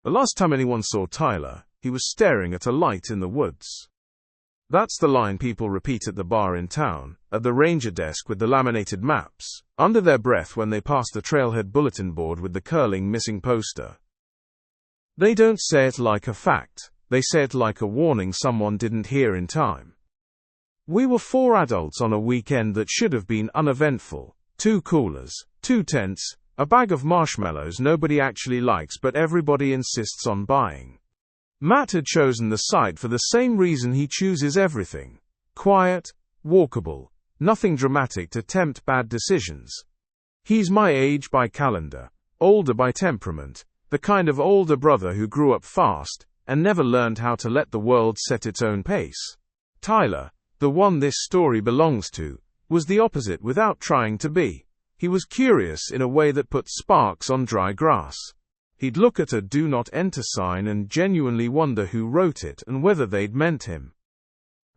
The last time anyone saw Tyler, he was staring at a light in the woods. That's the line people repeat at the bar in town, at the ranger desk with the laminated maps, under their breath when they pass the trailhead bulletin board with the curling missing poster. They don't say it like a fact, they say it like a warning someone didn't hear in time. We were 4 adults on a weekend that should have been uneventful. 2 coolers, 2 tents, a bag of marshmallows nobody actually likes but everybody insists on buying. Matt had chosen the site for the same reason he chooses everything. Quiet, walkable, nothing dramatic to tempt bad decisions. He's my age by calendar, older by temperament, the kind of older brother who grew up fast and never learned how to let the world set its own pace. Tyler, the one this story belongs to, was the opposite without trying to be. He was curious in a way that put sparks on dry grass. He'd look at a do not enter sign and genuinely wonder who wrote it and whether they'd meant him.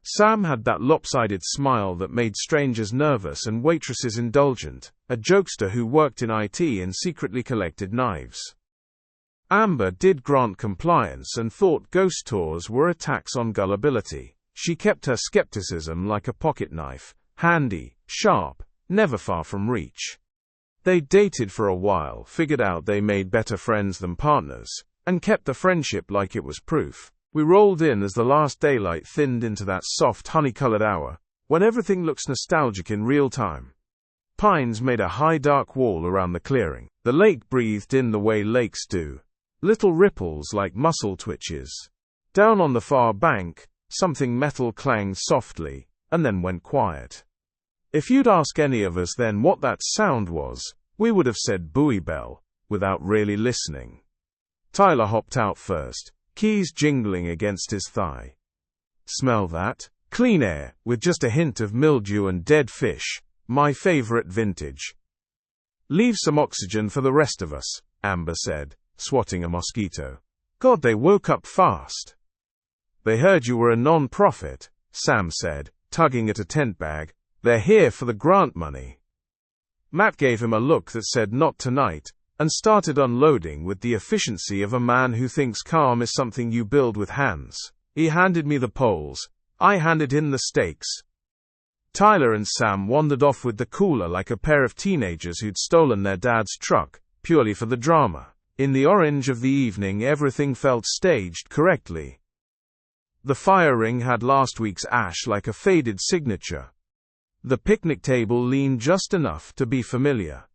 Sam had that lopsided smile that made strangers nervous and waitresses indulgent, a jokester who worked in IT and secretly collected knives. Amber did grant compliance and thought ghost tours were a tax on gullibility. She kept her skepticism like a pocket knife, handy, sharp, never far from reach. They dated for a while, figured out they made better friends than partners, and kept the friendship like it was proof. We rolled in as the last daylight thinned into that soft honey-colored hour, when everything looks nostalgic in real time. Pines made a high dark wall around the clearing. The lake breathed in the way lakes do. Little ripples like muscle twitches. Down on the far bank, something metal clanged softly, and then went quiet. If you'd ask any of us then what that sound was, we would have said buoy bell, without really listening. Tyler hopped out first, keys jingling against his thigh. Smell that? Clean air, with just a hint of mildew and dead fish, my favorite vintage. Leave some oxygen for the rest of us, Amber said, swatting a mosquito. God, they woke up fast. They heard you were a non-profit, Sam said, tugging at a tent bag. They're here for the grant money. Matt gave him a look that said not tonight, and started unloading with the efficiency of a man who thinks calm is something you build with hands. He handed me the poles. I handed him the stakes. Tyler and Sam wandered off with the cooler like a pair of teenagers who'd stolen their dad's truck, purely for the drama. In the orange of the evening everything felt staged correctly. The fire ring had last week's ash like a faded signature. The picnic table leaned just enough to be familiar.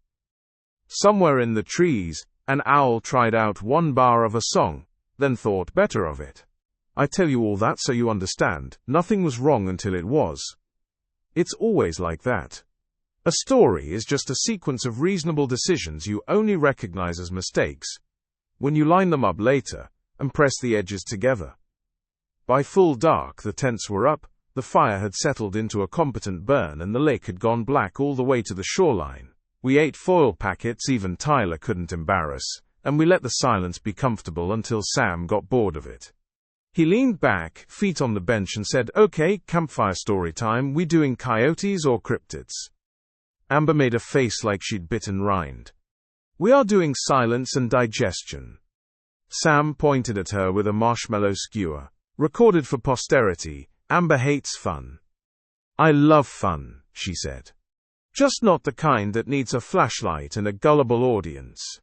Somewhere in the trees, an owl tried out one bar of a song, then thought better of it. I tell you all that so you understand, nothing was wrong until it was. It's always like that. A story is just a sequence of reasonable decisions you only recognize as mistakes when you line them up later and press the edges together. By full dark the tents were up. The fire had settled into a competent burn and the lake had gone black all the way to the shoreline. We ate foil packets even Tyler couldn't embarrass, and we let the silence be comfortable until Sam got bored of it. He leaned back, feet on the bench and said, "Okay, campfire story time, we doing coyotes or cryptids?" Amber made a face like she'd bitten rind. "We are doing silence and digestion." Sam pointed at her with a marshmallow skewer. Recorded for posterity. Amber hates fun. I love fun, she said. Just not the kind that needs a flashlight and a gullible audience.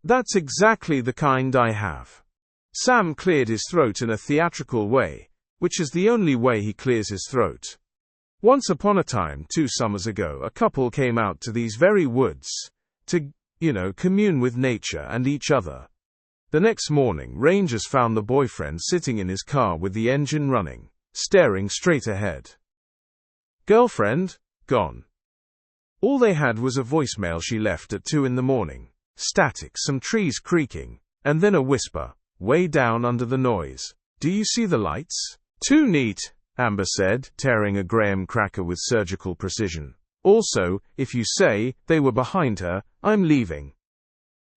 That's exactly the kind I have. Sam cleared his throat in a theatrical way, which is the only way he clears his throat. Once upon a time, 2 summers ago, a couple came out to these very woods to, commune with nature and each other. The next morning, rangers found the boyfriend sitting in his car with the engine running, staring straight ahead. Girlfriend? Gone. All they had was a voicemail she left at 2 a.m. Static, some trees creaking, and then a whisper, way down under the noise. Do you see the lights? Too neat, Amber said, tearing a graham cracker with surgical precision. Also, if you say, they were behind her, I'm leaving.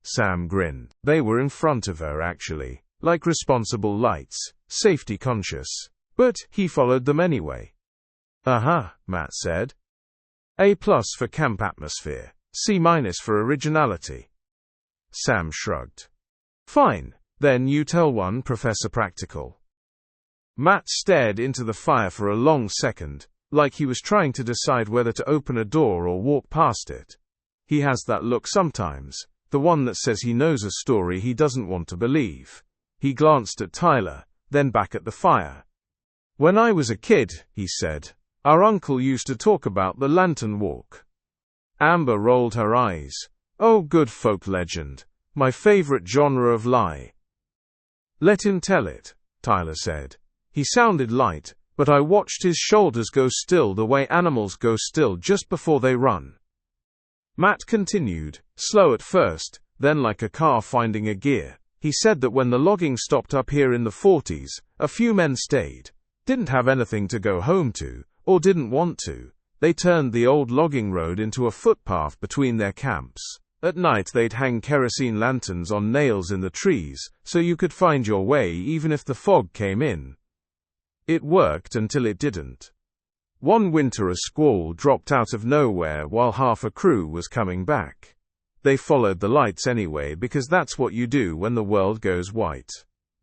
Sam grinned. They were in front of her actually, like responsible lights, safety conscious. But he followed them anyway. Uh-huh, Matt said. A+ for camp atmosphere, C- for originality. Sam shrugged. Fine, Then you tell one, Professor Practical. Matt stared into the fire for a long second, like he was trying to decide whether to open a door or walk past it. He has that look sometimes, the one that says he knows a story he doesn't want to believe. He glanced at Tyler, then back at the fire. When I was a kid, he said, our uncle used to talk about the lantern walk. Amber rolled her eyes. Oh, good folk legend. My favorite genre of lie. Let him tell it, Tyler said. He sounded light, but I watched his shoulders go still the way animals go still just before they run. Matt continued, slow at first, then like a car finding a gear. He said that when the logging stopped up here in the 40s, a few men stayed. Didn't have anything to go home to, or didn't want to. They turned the old logging road into a footpath between their camps. At night they'd hang kerosene lanterns on nails in the trees, so you could find your way even if the fog came in. It worked until it didn't. One winter a squall dropped out of nowhere while half a crew was coming back. They followed the lights anyway because that's what you do when the world goes white.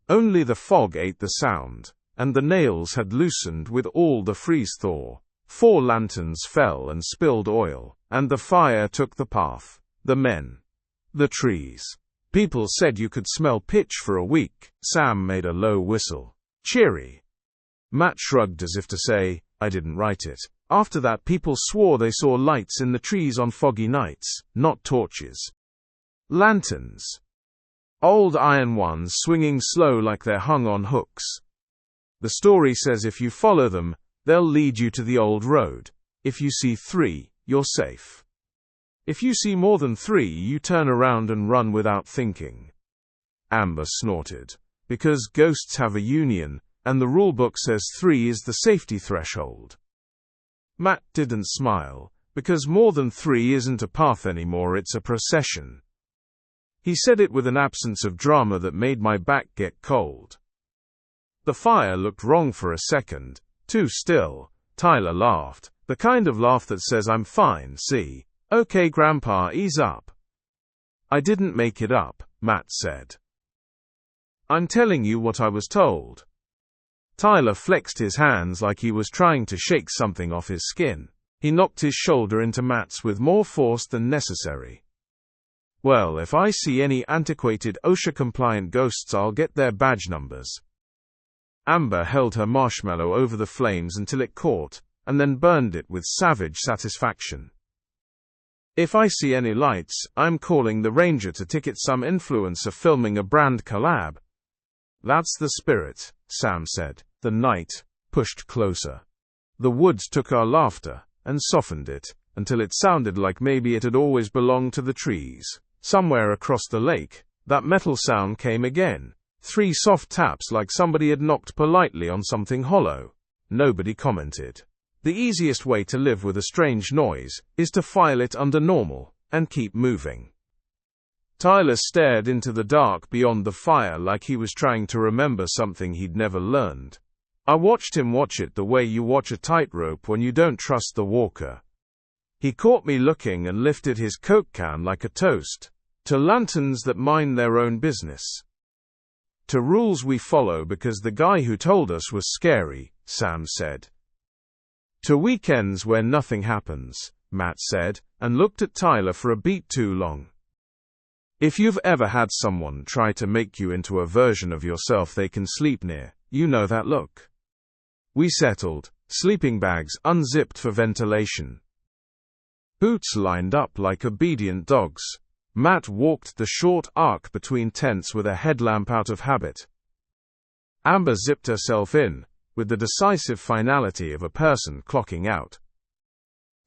Only the fog ate the sound, and the nails had loosened with all the freeze-thaw. 4 lanterns fell and spilled oil, and the fire took the path, the men, the trees. People said you could smell pitch for a week. Sam made a low whistle. Cheery. Matt shrugged as if to say, I didn't write it. After that people swore they saw lights in the trees on foggy nights, not torches. Lanterns. Old iron ones swinging slow like they're hung on hooks. The story says if you follow them, they'll lead you to the old road. If you see 3, you're safe. If you see more than 3, you turn around and run without thinking. Amber snorted. Because ghosts have a union, and the rulebook says 3 is the safety threshold. Matt didn't smile, because more than 3 isn't a path anymore, it's a procession. He said it with an absence of drama that made my back get cold. The fire looked wrong for a second, too still. Tyler laughed, the kind of laugh that says I'm fine, see? Okay Grandpa, ease up. I didn't make it up, Matt said. I'm telling you what I was told. Tyler flexed his hands like he was trying to shake something off his skin. He knocked his shoulder into Matt's with more force than necessary. Well, if I see any antiquated OSHA-compliant ghosts, I'll get their badge numbers. Amber held her marshmallow over the flames until it caught, and then burned it with savage satisfaction. If I see any lights, I'm calling the ranger to ticket some influencer filming a brand collab. That's the spirit, Sam said. The night pushed closer. The woods took our laughter and softened it, until it sounded like maybe it had always belonged to the trees. Somewhere across the lake, that metal sound came again. 3 soft taps like somebody had knocked politely on something hollow. Nobody commented. The easiest way to live with a strange noise is to file it under normal and keep moving. Tyler stared into the dark beyond the fire like he was trying to remember something he'd never learned. I watched him watch it the way you watch a tightrope when you don't trust the walker. He caught me looking and lifted his Coke can like a toast. To lanterns that mind their own business. To rules we follow because the guy who told us was scary, Sam said. To weekends where nothing happens, Matt said, and looked at Tyler for a beat too long. If you've ever had someone try to make you into a version of yourself they can sleep near, you know that look. We settled, sleeping bags unzipped for ventilation. Boots lined up like obedient dogs. Matt walked the short arc between tents with a headlamp out of habit. Amber zipped herself in, with the decisive finality of a person clocking out.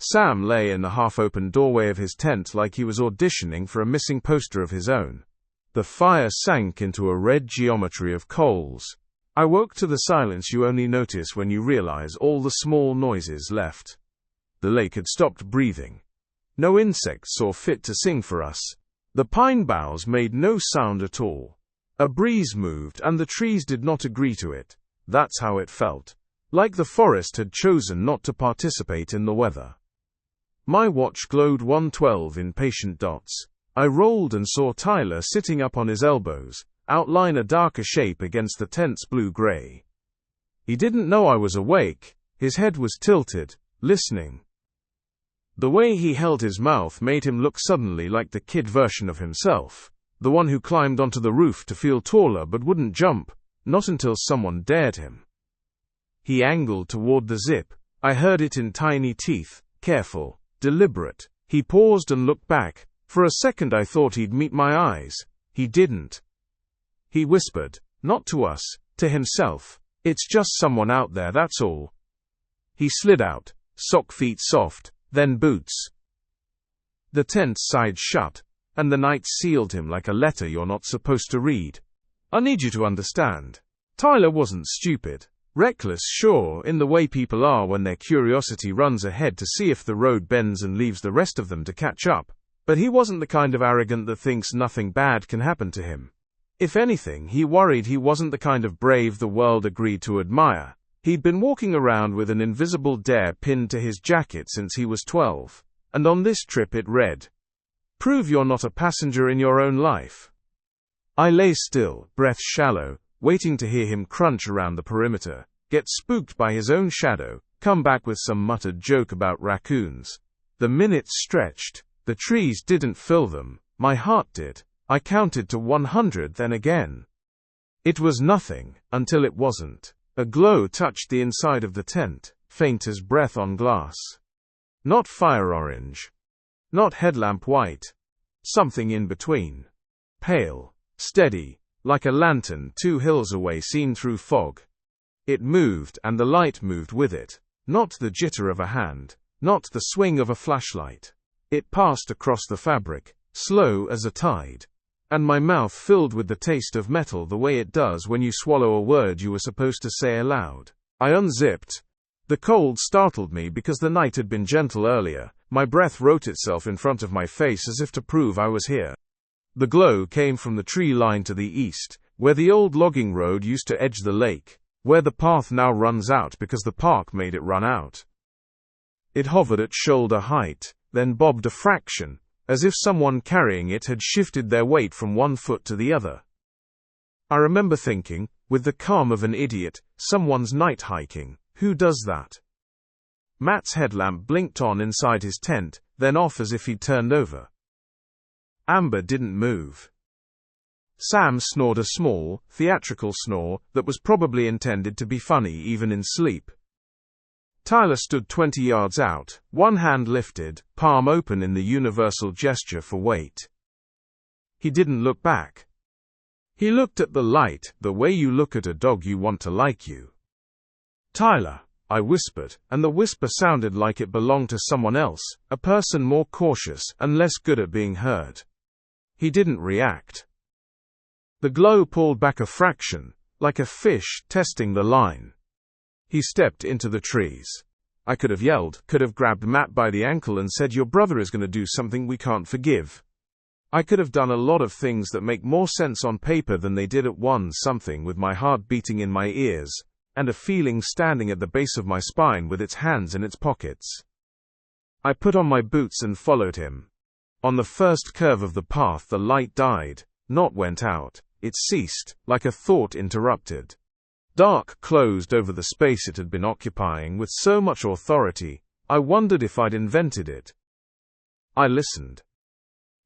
Sam lay in the half-open doorway of his tent like he was auditioning for a missing poster of his own. The fire sank into a red geometry of coals. I woke to the silence you only notice when you realize all the small noises left. The lake had stopped breathing. No insects saw fit to sing for us. The pine boughs made no sound at all. A breeze moved and the trees did not agree to it. That's how it felt. Like the forest had chosen not to participate in the weather. My watch glowed 1:12 in patient dots. I rolled and saw Tyler sitting up on his elbows, outline a darker shape against the tent's blue-gray. He didn't know I was awake. His head was tilted, listening. The way he held his mouth made him look suddenly like the kid version of himself, the one who climbed onto the roof to feel taller but wouldn't jump, not until someone dared him. He angled toward the zip. I heard it in tiny teeth, careful, deliberate. He paused and looked back. For a second I thought he'd meet my eyes. He didn't. He whispered, not to us, to himself. It's just someone out there, that's all. He slid out, sock feet soft, then boots. The tent's sides shut, and the night sealed him like a letter you're not supposed to read. I need you to understand. Tyler wasn't stupid. Reckless, sure, in the way people are when their curiosity runs ahead to see if the road bends and leaves the rest of them to catch up. But he wasn't the kind of arrogant that thinks nothing bad can happen to him. If anything, he worried he wasn't the kind of brave the world agreed to admire. He'd been walking around with an invisible dare pinned to his jacket since he was 12, and on this trip it read, "Prove you're not a passenger in your own life." I lay still, breath shallow, waiting to hear him crunch around the perimeter, get spooked by his own shadow, come back with some muttered joke about raccoons. The minutes stretched. The trees didn't fill them. My heart did. I counted to 100, then again. It was nothing, until it wasn't. A glow touched the inside of the tent, faint as breath on glass. Not fire orange. Not headlamp white. Something in between. Pale. Steady. Like a lantern 2 hills away seen through fog. It moved, and the light moved with it. Not the jitter of a hand. Not the swing of a flashlight. It passed across the fabric, slow as a tide. And my mouth filled with the taste of metal the way it does when you swallow a word you were supposed to say aloud. I unzipped. The cold startled me because the night had been gentle earlier. My breath wrote itself in front of my face as if to prove I was here. The glow came from the tree line to the east, where the old logging road used to edge the lake, where the path now runs out because the park made it run out. It hovered at shoulder height, then bobbed a fraction, as if someone carrying it had shifted their weight from one foot to the other. I remember thinking, with the calm of an idiot, someone's night hiking. Who does that? Matt's headlamp blinked on inside his tent, then off as if he'd turned over. Amber didn't move. Sam snored a small, theatrical snore that was probably intended to be funny even in sleep. Tyler stood 20 yards out, one hand lifted, palm open in the universal gesture for wait. He didn't look back. He looked at the light, the way you look at a dog you want to like you. "Tyler," I whispered, and the whisper sounded like it belonged to someone else, a person more cautious and less good at being heard. He didn't react. The glow pulled back a fraction, like a fish testing the line. He stepped into the trees. I could have yelled, could have grabbed Matt by the ankle and said, "Your brother is going to do something we can't forgive." I could have done a lot of things that make more sense on paper than they did at once, something with my heart beating in my ears, and a feeling standing at the base of my spine with its hands in its pockets. I put on my boots and followed him. On the first curve of the path the light died, not went out, it ceased, like a thought interrupted. Dark closed over the space it had been occupying with so much authority, I wondered if I'd invented it. I listened.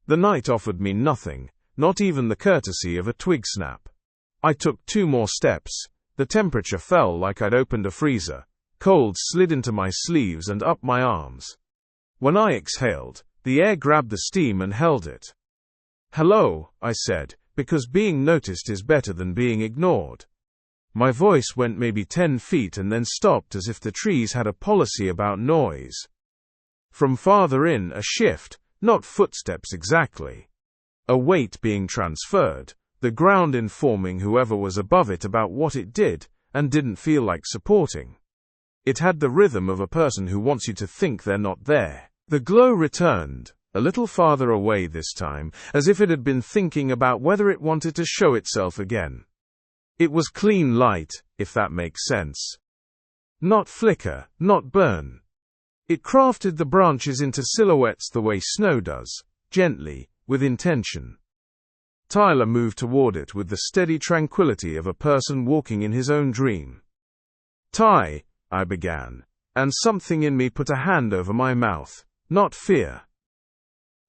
The night offered me nothing, not even the courtesy of a twig snap. I took 2 more steps. The temperature fell like I'd opened a freezer. Cold slid into my sleeves and up my arms. When I exhaled, the air grabbed the steam and held it. "Hello," I said, because being noticed is better than being ignored. My voice went maybe 10 feet and then stopped as if the trees had a policy about noise. From farther in, a shift, not footsteps exactly. A weight being transferred, the ground informing whoever was above it about what it did, and didn't feel like supporting. It had the rhythm of a person who wants you to think they're not there. The glow returned, a little farther away this time, as if it had been thinking about whether it wanted to show itself again. It was clean light, if that makes sense. Not flicker, not burn. It crafted the branches into silhouettes the way snow does, gently, with intention. Tyler moved toward it with the steady tranquility of a person walking in his own dream. "Ty," I began, and something in me put a hand over my mouth. Not fear.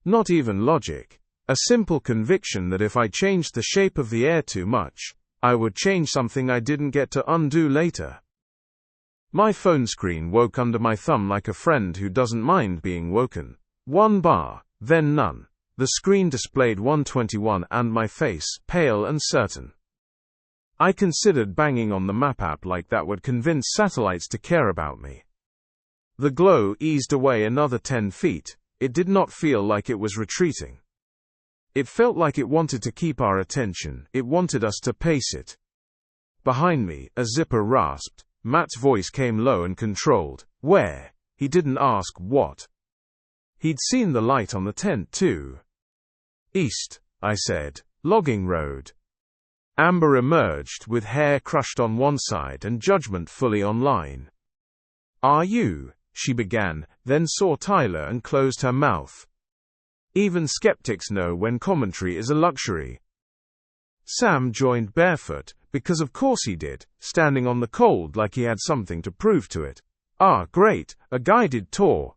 Not even logic. A simple conviction that if I changed the shape of the air too much, I would change something I didn't get to undo later. My phone screen woke under my thumb like a friend who doesn't mind being woken. 1 bar, then none. The screen displayed 121 and my face, pale and certain. I considered banging on the map app like that would convince satellites to care about me. The glow eased away another 10 feet. It did not feel like it was retreating. It felt like it wanted to keep our attention. It wanted us to pace it. Behind me, a zipper rasped. Matt's voice came low and controlled. "Where?" He didn't ask what. He'd seen the light on the tent too. "East," I said. "Logging road." Amber emerged with hair crushed on one side and judgment fully online. "Are you?" she began, then saw Tyler and closed her mouth. Even skeptics know when commentary is a luxury. Sam joined barefoot, because of course he did, standing on the cold like he had something to prove to it. "Ah, great, a guided tour."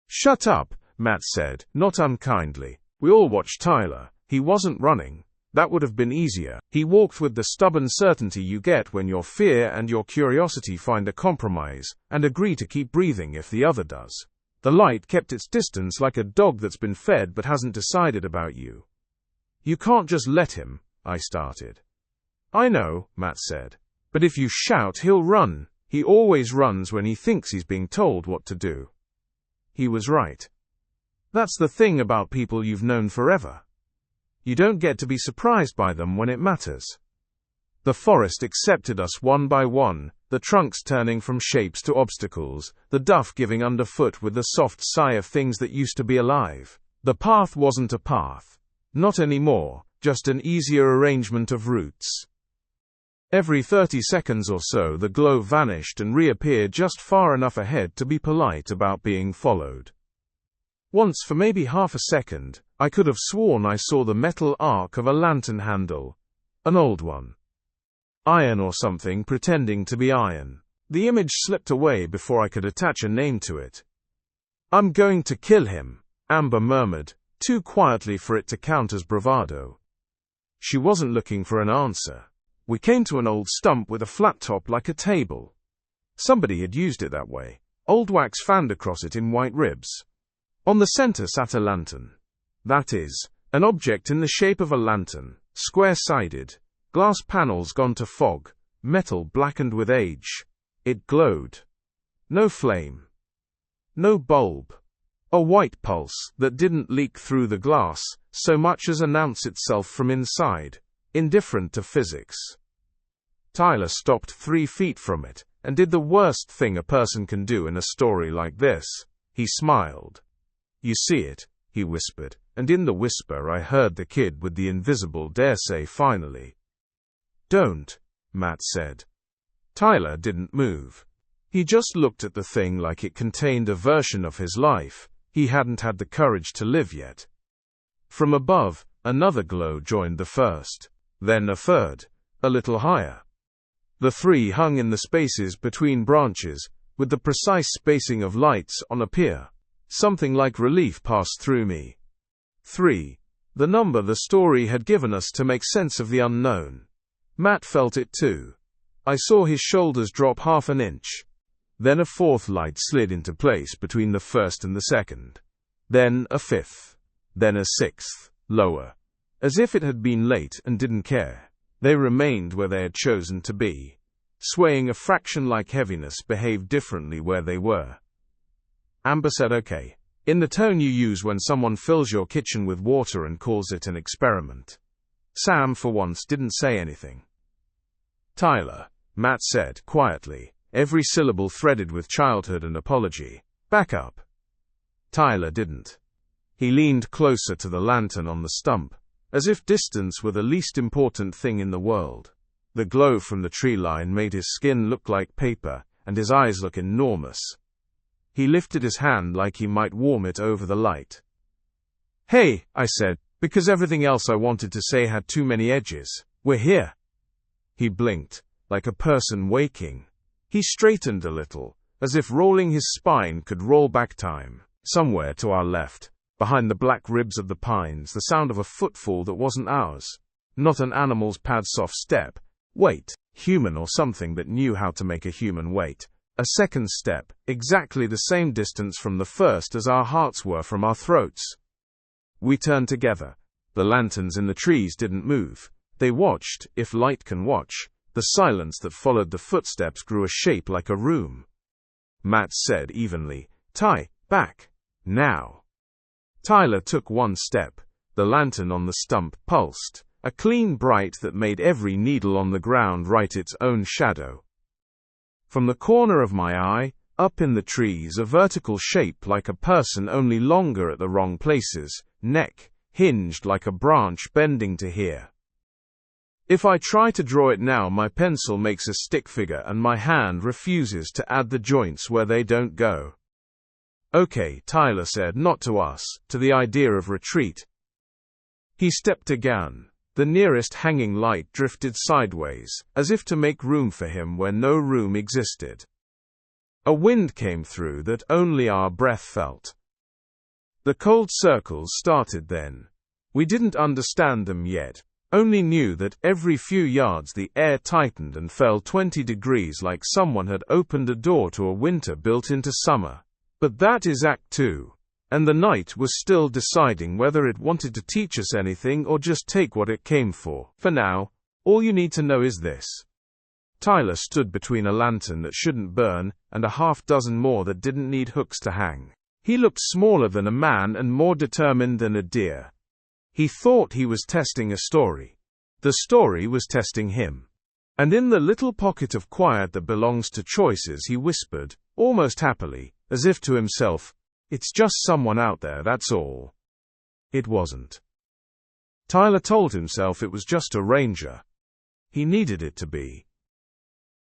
"Shut up," Matt said, not unkindly. We all watched Tyler. He wasn't running. That would have been easier. He walked with the stubborn certainty you get when your fear and your curiosity find a compromise, and agree to keep breathing if the other does. The light kept its distance like a dog that's been fed but hasn't decided about you. "You can't just let him," I started. "I know," Matt said. "But if you shout, he'll run. He always runs when he thinks he's being told what to do." He was right. That's the thing about people you've known forever. You don't get to be surprised by them when it matters. The forest accepted us one by one, the trunks turning from shapes to obstacles, the duff giving underfoot with the soft sigh of things that used to be alive. The path wasn't a path. Not anymore, just an easier arrangement of routes. Every 30 seconds or so the glow vanished and reappeared just far enough ahead to be polite about being followed. Once for maybe half a second, I could have sworn I saw the metal arc of a lantern handle. An old one. Iron or something pretending to be iron. The image slipped away before I could attach a name to it. "I'm going to kill him," Amber murmured, too quietly for it to count as bravado. She wasn't looking for an answer. We came to an old stump with a flat top like a table. Somebody had used it that way. Old wax fanned across it in white ribs. On the center sat a lantern. That is, an object in the shape of a lantern, square-sided, glass panels gone to fog, metal blackened with age. It glowed. No flame. No bulb. A white pulse that didn't leak through the glass, so much as announce itself from inside, indifferent to physics. Tyler stopped 3 feet from it, and did the worst thing a person can do in a story like this. He smiled. "You see it," he whispered, and in the whisper I heard the kid with the invisible dare say finally. "Don't," Matt said. Tyler didn't move. He just looked at the thing like it contained a version of his life he hadn't had the courage to live yet. From above, another glow joined the first. Then a third, a little higher. The three hung in the spaces between branches, with the precise spacing of lights on a pier. Something like relief passed through me. 3. The number the story had given us to make sense of the unknown. Matt felt it too. I saw his shoulders drop half an inch. Then a fourth light slid into place between the first and the second. Then a fifth. Then a sixth, lower. As if it had been late and didn't care. They remained where they had chosen to be. Swaying a fraction like heaviness behaved differently where they were. Amber said okay, in the tone you use when someone fills your kitchen with water and calls it an experiment. Sam, for once, didn't say anything. Tyler, Matt said quietly, every syllable threaded with childhood and apology. Back up. Tyler didn't. He leaned closer to the lantern on the stump, as if distance were the least important thing in the world. The glow from the tree line made his skin look like paper, and his eyes look enormous. He lifted his hand like he might warm it over the light. Hey, I said, Because everything else I wanted to say had too many edges. We're here. He blinked, like a person waking. He straightened a little, as if rolling his spine could roll back time. Somewhere to our left, behind the black ribs of the pines, the sound of a footfall that wasn't ours. Not an animal's pad-soft step. Wait, human or something that knew how to make a human wait. A second step, exactly the same distance from the first as our hearts were from our throats. We turned together. The lanterns in the trees didn't move. They watched, if light can watch. The silence that followed the footsteps grew a shape like a room. Matt said evenly, "Ty, back. Now." Tyler took one step. The lantern on the stump pulsed, a clean bright that made every needle on the ground write its own shadow. From the corner of my eye, up in the trees, a vertical shape like a person, only longer at the wrong places, neck, hinged like a branch bending to here. If I try to draw it now, my pencil makes a stick figure and my hand refuses to add the joints where they don't go. "Okay," Tyler said, not to us, to the idea of retreat. He stepped again. The nearest hanging light drifted sideways, as if to make room for him where no room existed. A wind came through that only our breath felt. The cold circles started then. We didn't understand them yet, only knew that every few yards the air tightened and fell 20 degrees, like someone had opened a door to a winter built into summer. But that is Act 2. And the night was still deciding whether it wanted to teach us anything or just take what it came for. For now, all you need to know is this. Tyler stood between a lantern that shouldn't burn and a half-dozen more that didn't need hooks to hang. He looked smaller than a man and more determined than a deer. He thought he was testing a story. The story was testing him. And in the little pocket of quiet that belongs to choices, he whispered, almost happily, as if to himself, "It's just someone out there, that's all." It wasn't. Tyler told himself it was just a ranger. He needed it to be.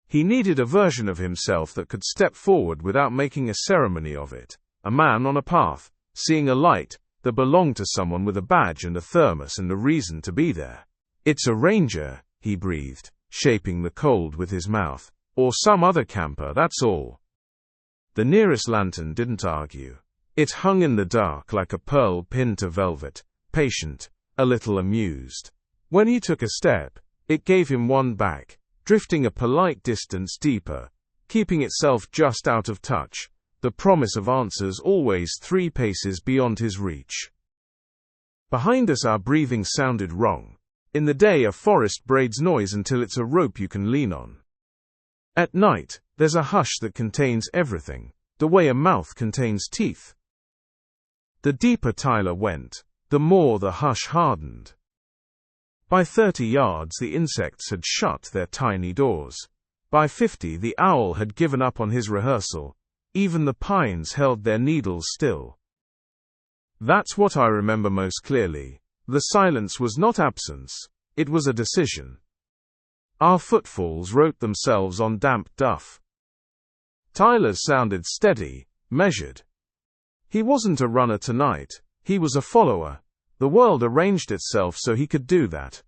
He needed a version of himself that could step forward without making a ceremony of it. A man on a path, seeing a light that belonged to someone with a badge and a thermos and a reason to be there. "It's a ranger," he breathed, shaping the cold with his mouth. "Or some other camper, that's all." The nearest lantern didn't argue. It hung in the dark like a pearl pinned to velvet, patient, a little amused. When he took a step, it gave him one back, drifting a polite distance deeper, keeping itself just out of touch, the promise of answers always 3 paces beyond his reach. Behind us our breathing sounded wrong. In the day a forest braids noise until it's a rope you can lean on. At night, there's a hush that contains everything, the way a mouth contains teeth. The deeper Tyler went, the more the hush hardened. By 30 yards the insects had shut their tiny doors. By 50 the owl had given up on his rehearsal. Even the pines held their needles still. That's what I remember most clearly. The silence was not absence, it was a decision. Our footfalls wrote themselves on damp duff. Tyler's sounded steady, measured. He wasn't a runner tonight, he was a follower. The world arranged itself so he could do that.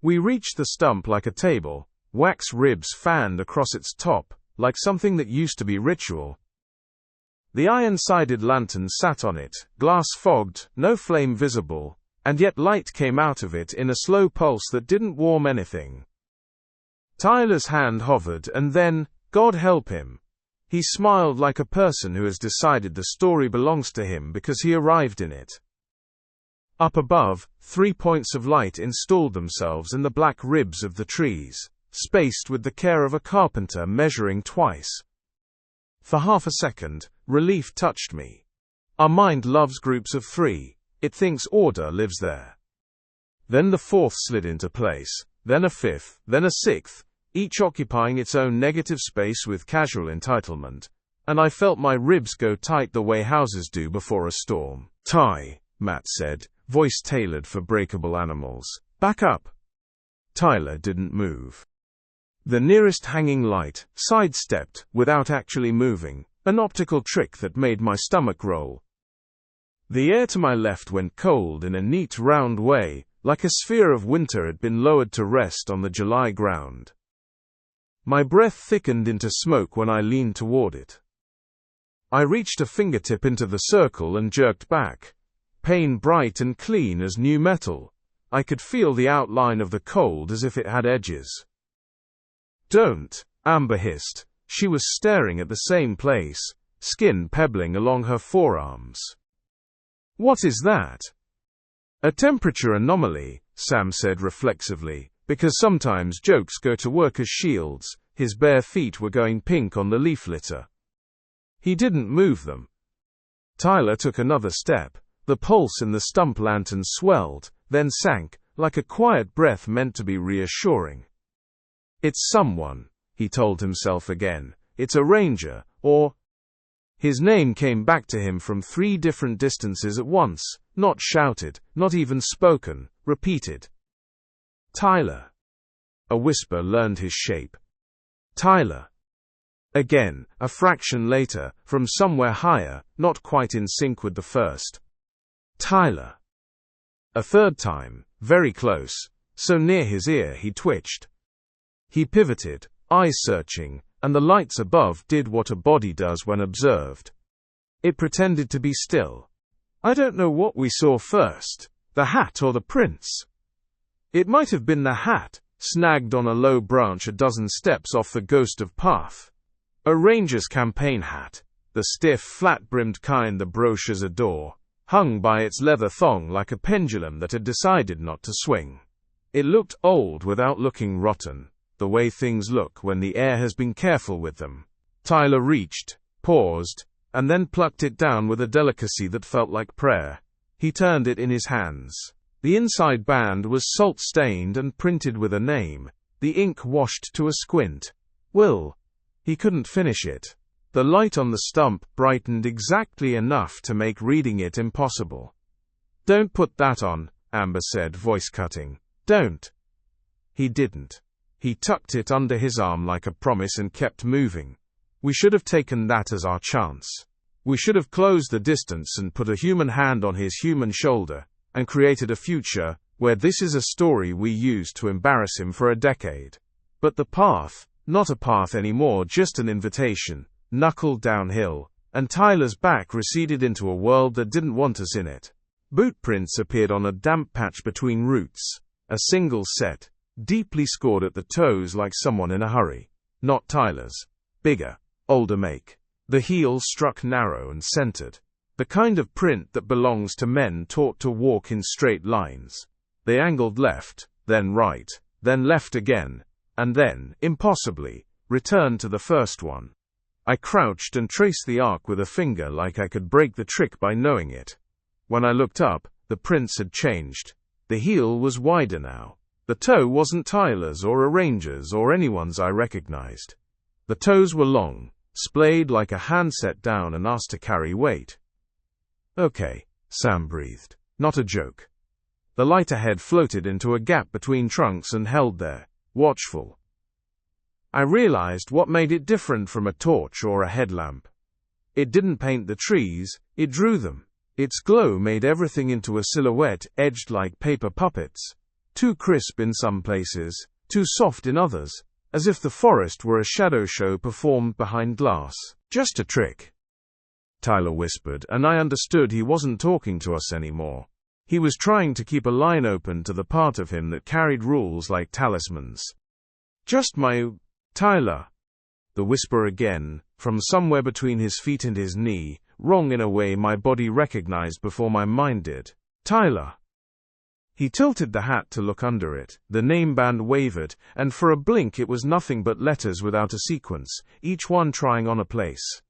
We reached the stump like a table, wax ribs fanned across its top, like something that used to be ritual. The iron-sided lantern sat on it, glass fogged, no flame visible, and yet light came out of it in a slow pulse that didn't warm anything. Tyler's hand hovered and then, God help him. He smiled like a person who has decided the story belongs to him because he arrived in it. Up above, 3 points of light installed themselves in the black ribs of the trees, spaced with the care of a carpenter measuring twice. For half a second, relief touched me. Our mind loves groups of 3, it thinks order lives there. Then the 4th slid into place, then a 5th, then a 6th, each occupying its own negative space with casual entitlement, and I felt my ribs go tight the way houses do before a storm. "Ty," Matt said, voice tailored for breakable animals, "back up." Tyler didn't move. The nearest hanging light sidestepped without actually moving, an optical trick that made my stomach roll. The air to my left went cold in a neat round way, like a sphere of winter had been lowered to rest on the July ground. My breath thickened into smoke when I leaned toward it. I reached a fingertip into the circle and jerked back. Pain bright and clean as new metal. I could feel the outline of the cold as if it had edges. "Don't," Amber hissed. She was staring at the same place, skin pebbling along her forearms. "What is that?" "A temperature anomaly," Sam said reflexively, because sometimes jokes go to work as shields. His bare feet were going pink on the leaf litter. He didn't move them. Tyler took another step. The pulse in the stump lantern swelled, then sank, like a quiet breath meant to be reassuring. "It's someone," he told himself again. "It's a ranger, or—" His name came back to him from 3 different distances at once, not shouted, not even spoken, repeated. "Tyler." A whisper learned his shape. "Tyler." Again, a fraction later, from somewhere higher, not quite in sync with the first. "Tyler." A third time, very close, so near his ear he twitched. He pivoted, eyes searching, and the lights above did what a body does when observed. It pretended to be still. I don't know what we saw first, the hat or the prints. It might have been the hat, snagged on a low branch a dozen steps off the ghost of path. A ranger's campaign hat, the stiff, flat-brimmed kind the brochures adore, hung by its leather thong like a pendulum that had decided not to swing. It looked old without looking rotten, the way things look when the air has been careful with them. Tyler reached, paused, and then plucked it down with a delicacy that felt like prayer. He turned it in his hands. The inside band was salt-stained and printed with a name, the ink washed to a squint. "Will." He couldn't finish it. The light on the stump brightened exactly enough to make reading it impossible. "Don't put that on," Amber said, voice cutting. "Don't." He didn't. He tucked it under his arm like a promise and kept moving. We should have taken that as our chance. We should have closed the distance and put a human hand on his human shoulder, and created a future where this is a story we use to embarrass him for a decade. But the path, not a path anymore, just an invitation, knuckled downhill, and Tyler's back receded into a world that didn't want us in it. Boot prints appeared on a damp patch between roots, a single set, deeply scored at the toes like someone in a hurry. Not Tyler's. Bigger, older make. The heel struck narrow and centered. The kind of print that belongs to men taught to walk in straight lines. They angled left, then right, then left again, and then, impossibly, returned to the first one. I crouched and traced the arc with a finger like I could break the trick by knowing it. When I looked up, the prints had changed. The heel was wider now. The toe wasn't Tyler's or a ranger's or anyone's I recognized. The toes were long, splayed like a hand set down and asked to carry weight. "Okay," Sam breathed. "Not a joke." The light ahead floated into a gap between trunks and held there, watchful. I realized what made it different from a torch or a headlamp. It didn't paint the trees, it drew them. Its glow made everything into a silhouette edged like paper puppets. Too crisp in some places, too soft in others, as if the forest were a shadow show performed behind glass. "Just a trick," Tyler whispered, and I understood he wasn't talking to us anymore. He was trying to keep a line open to the part of him that carried rules like talismans. "Just my... Tyler." The whisper again, from somewhere between his feet and his knee, wrong in a way my body recognized before my mind did. "Tyler." He tilted the hat to look under it. The name band wavered, and for a blink it was nothing but letters without a sequence, each one trying on a place.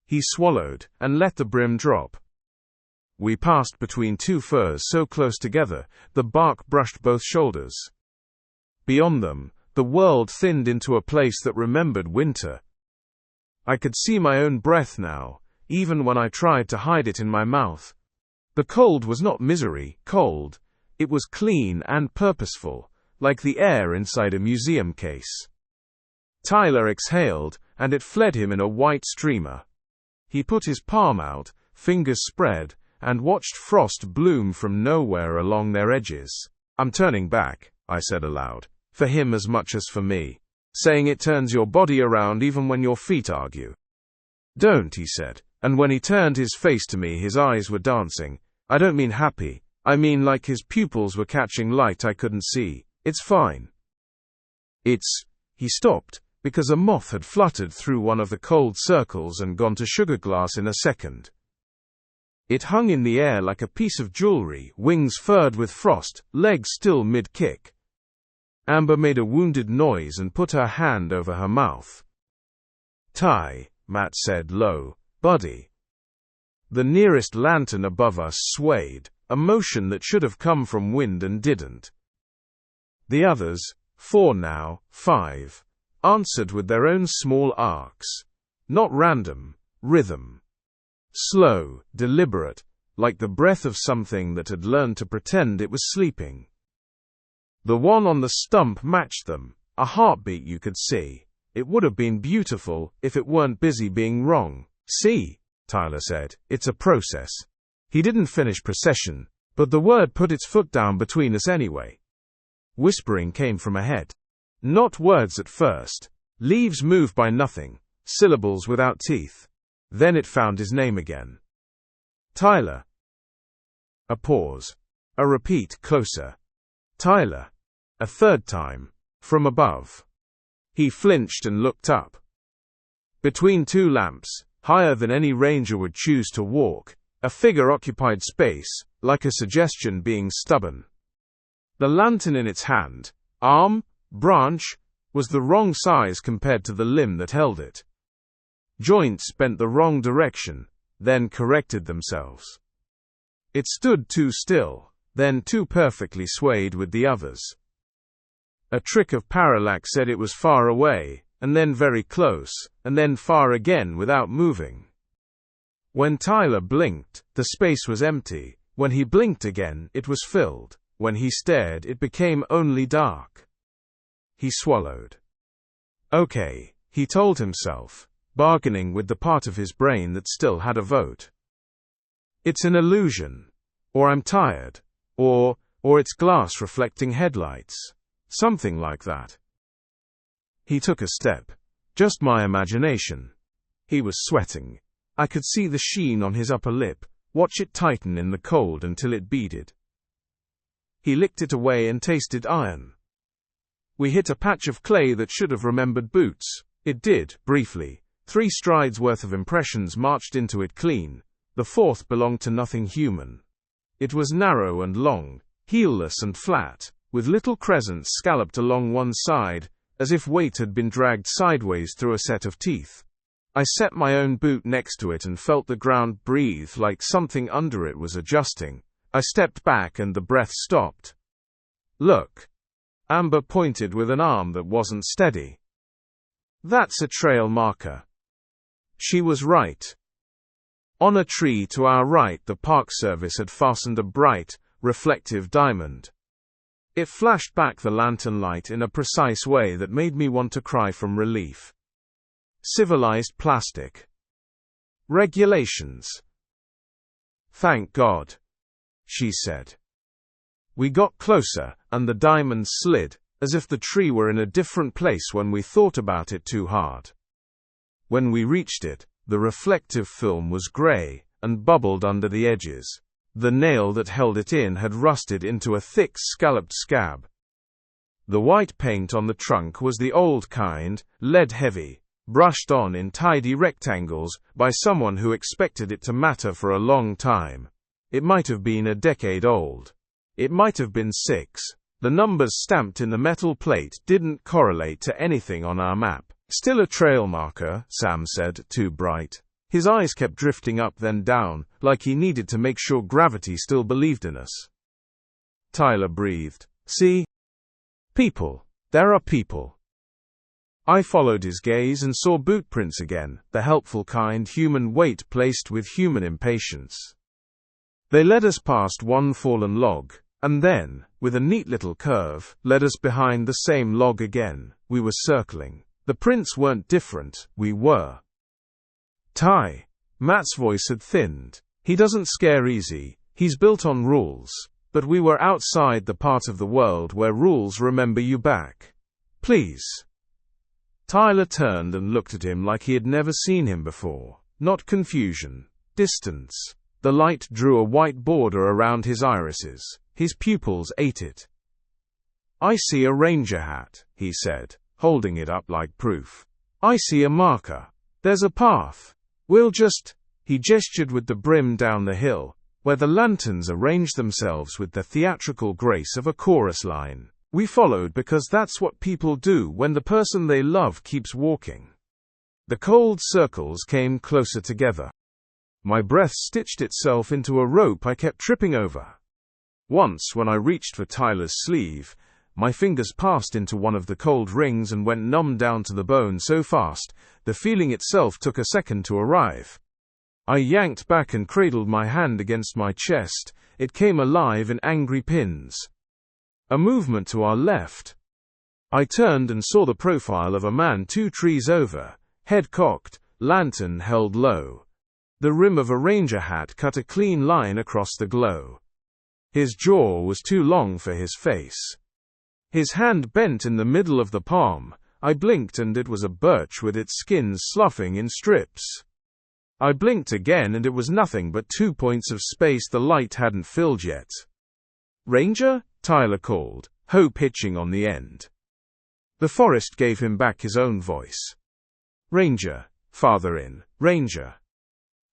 He swallowed, and let the brim drop. We passed between 2 firs so close together, the bark brushed both shoulders. Beyond them, the world thinned into a place that remembered winter. I could see my own breath now, even when I tried to hide it in my mouth. The cold was not misery, cold. It was clean and purposeful, like the air inside a museum case. Tyler exhaled, and it fled him in a white streamer. He put his palm out, fingers spread, and watched frost bloom from nowhere along their edges. "I'm turning back," I said aloud, "for him as much as for me. Saying it turns your body around even when your feet argue." "Don't," he said, and when he turned his face to me his eyes were dancing. "I don't mean happy, I mean like his pupils were catching light I couldn't see. It's fine." He stopped, because a moth had fluttered through one of the cold circles and gone to sugar glass in a second. It hung in the air like a piece of jewelry, wings furred with frost, legs still mid-kick. Amber made a wounded noise and put her hand over her mouth. "Ty," Matt said low, "buddy." The nearest lantern above us swayed, a motion that should have come from wind and didn't. The others, 4 now, 5, answered with their own small arcs. Not random, rhythm. Slow, deliberate, like the breath of something that had learned to pretend it was sleeping. The one on the stump matched them, a heartbeat you could see. It would have been beautiful if it weren't busy being wrong. "See," Tyler said, "it's a process." He didn't finish procession, but the word put its foot down between us anyway. Whispering came from ahead. Not words at first. Leaves move by nothing, syllables without teeth. Then it found his name again. "Tyler." A pause. A repeat, closer. "Tyler." A third time. From above. He flinched and looked up. Between 2 lamps, higher than any ranger would choose to walk, a figure occupied space, like a suggestion being stubborn. The lantern in its hand, arm, branch, was the wrong size compared to the limb that held it. Joints bent the wrong direction, then corrected themselves. It stood too still, then too perfectly swayed with the others. A trick of parallax said it was far away, and then very close, and then far again without moving. When Tyler blinked, the space was empty. When he blinked again, it was filled. When he stared, it became only dark. He swallowed. "Okay," he told himself, bargaining with the part of his brain that still had a vote. "It's an illusion. Or I'm tired. Or it's glass reflecting headlights. Something like that." He took a step. Just my imagination. He was sweating. I could see the sheen on his upper lip, watch it tighten in the cold until it beaded. He licked it away and tasted iron. We hit a patch of clay that should have remembered boots. It did, briefly. 3 strides worth of impressions marched into it clean. The 4th belonged to nothing human. It was narrow and long, heelless and flat, with little crescents scalloped along one side, as if weight had been dragged sideways through a set of teeth. I set my own boot next to it and felt the ground breathe like something under it was adjusting. I stepped back and the breath stopped. "Look." Amber pointed with an arm that wasn't steady. "That's a trail marker." She was right. On a tree to our right the Park Service had fastened a bright, reflective diamond. It flashed back the lantern light in a precise way that made me want to cry from relief. Civilized plastic. Regulations. "Thank God," she said. We got closer, and the diamond slid, as if the tree were in a different place when we thought about it too hard. When we reached it, the reflective film was gray, and bubbled under the edges. The nail that held it in had rusted into a thick scalloped scab. The white paint on the trunk was the old kind, lead-heavy, brushed on in tidy rectangles, by someone who expected it to matter for a long time. It might have been a decade old. It might have been 6. The numbers stamped in the metal plate didn't correlate to anything on our map. "Still a trail marker," Sam said, too bright. His eyes kept drifting up then down, like he needed to make sure gravity still believed in us. Tyler breathed. "See? People. There are people." I followed his gaze and saw boot prints again, the helpful kind, human weight placed with human impatience. They led us past one fallen log, and then, with a neat little curve, led us behind the same log again. We were circling. The prints weren't different, we were. "Ty." Matt's voice had thinned. He doesn't scare easy, he's built on rules. But we were outside the part of the world where rules remember you back. Please. Tyler turned and looked at him like he had never seen him before. Not confusion. Distance. The light drew a white border around his irises. His pupils ate it. I see a ranger hat, he said, holding it up like proof. I see a marker. There's a path. We'll just... He gestured with the brim down the hill, where the lanterns arranged themselves with the theatrical grace of a chorus line. We followed because that's what people do when the person they love keeps walking. The cold circles came closer together. My breath stitched itself into a rope I kept tripping over. Once, when I reached for Tyler's sleeve, my fingers passed into one of the cold rings and went numb down to the bone so fast, the feeling itself took a second to arrive. I yanked back and cradled my hand against my chest. It came alive in angry pins. A movement to our left. I turned and saw the profile of a man 2 trees over, head cocked, lantern held low. The rim of a ranger hat cut a clean line across the glow. His jaw was too long for his face. His hand bent in the middle of the palm. I blinked and it was a birch with its skin sloughing in strips. I blinked again and it was nothing but 2 points of space the light hadn't filled yet. Ranger? Tyler called, hope hitching on the end. The forest gave him back his own voice. Ranger. Farther in. Ranger.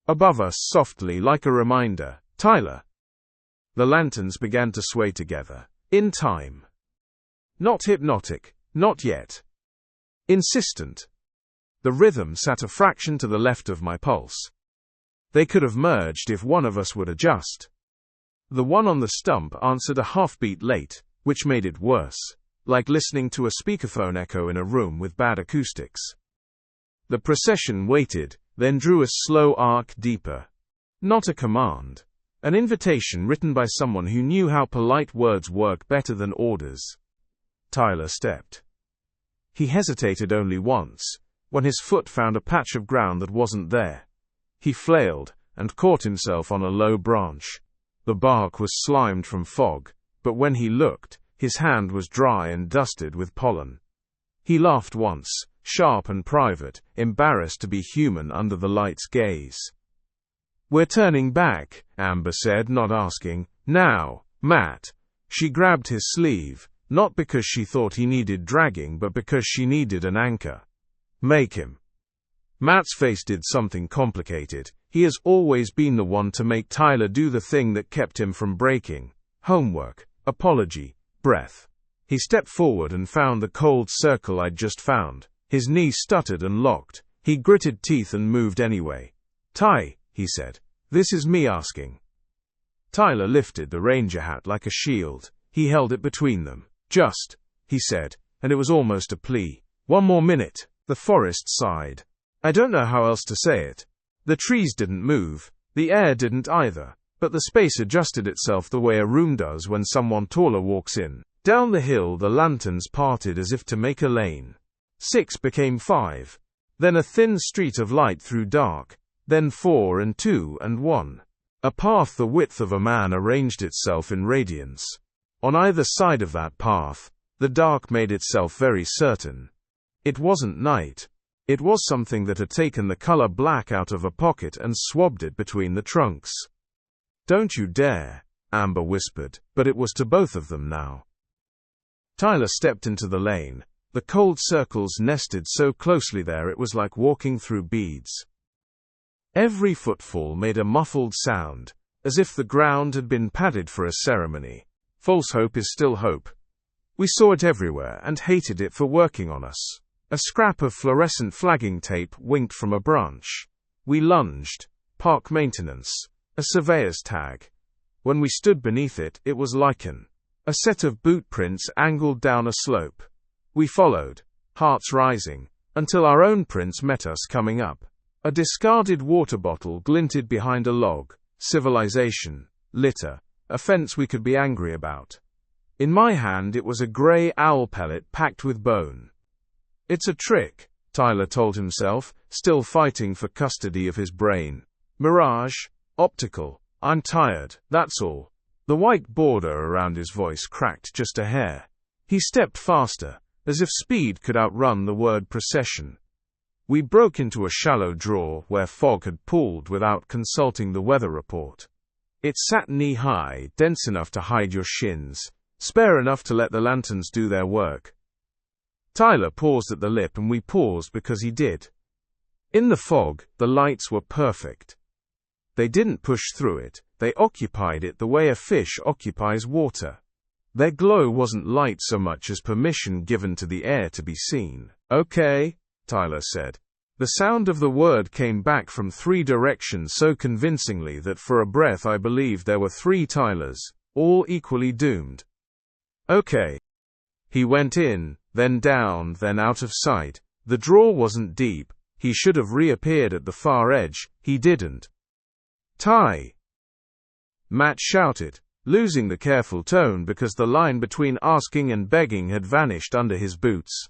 Above us softly like a reminder. Tyler. The lanterns began to sway together. In time. Not hypnotic. Not yet. Insistent. The rhythm sat a fraction to the left of my pulse. They could have merged if one of us would adjust. The one on the stump answered a half-beat late, which made it worse, like listening to a speakerphone echo in a room with bad acoustics. The procession waited, then drew a slow arc deeper. Not a command. An invitation written by someone who knew how polite words work better than orders. Tyler stepped. He hesitated only once, when his foot found a patch of ground that wasn't there. He flailed, and caught himself on a low branch. The bark was slimed from fog, but when he looked, his hand was dry and dusted with pollen. He laughed once, sharp and private, embarrassed to be human under the light's gaze. We're turning back, Amber said, not asking. Now, Matt. She grabbed his sleeve, not because she thought he needed dragging but because she needed an anchor. Make him. Matt's face did something complicated. He has always been the one to make Tyler do the thing that kept him from breaking. Homework, apology, breath. He stepped forward and found the cold circle I'd just found. His knee stuttered and locked. He gritted teeth and moved anyway. Ty, he said. This is me asking. Tyler lifted the ranger hat like a shield. He held it between them. Just, he said, and it was almost a plea. One more minute. The forest sighed. I don't know how else to say it. The trees didn't move. The air didn't either. But the space adjusted itself the way a room does when someone taller walks in. Down the hill the lanterns parted as if to make a lane. 6 became 5. Then a thin street of light through dark. Then 4 and 2 and 1. A path the width of a man arranged itself in radiance. On either side of that path, the dark made itself very certain. It wasn't night. It was something that had taken the color black out of a pocket and swabbed it between the trunks. Don't you dare, Amber whispered, but it was to both of them now. Tyler stepped into the lane. The cold circles nested so closely there it was like walking through beads. Every footfall made a muffled sound, as if the ground had been padded for a ceremony. False hope is still hope. We saw it everywhere and hated it for working on us. A scrap of fluorescent flagging tape winked from a branch. We lunged. Park maintenance. A surveyor's tag. When we stood beneath it, it was lichen. A set of boot prints angled down a slope. We followed, hearts rising, until our own prints met us coming up. A discarded water bottle glinted behind a log. Civilization. Litter. A fence we could be angry about. In my hand it was a grey owl pellet packed with bone. It's a trick, Tyler told himself, still fighting for custody of his brain. Mirage? Optical. I'm tired, that's all. The white border around his voice cracked just a hair. He stepped faster, as if speed could outrun the word procession. We broke into a shallow draw where fog had pooled without consulting the weather report. It sat knee-high, dense enough to hide your shins, spare enough to let the lanterns do their work. Tyler paused at the lip and we paused because he did. In the fog, the lights were perfect. They didn't push through it, they occupied it the way a fish occupies water. Their glow wasn't light so much as permission given to the air to be seen. "Okay," Tyler said. The sound of the word came back from 3 directions so convincingly that for a breath I believed there were 3 Tylers, all equally doomed. "Okay." He went in, then down, then out of sight. The draw wasn't deep. He should have reappeared at the far edge. He didn't. "Ty!" Matt shouted, losing the careful tone because the line between asking and begging had vanished under his boots.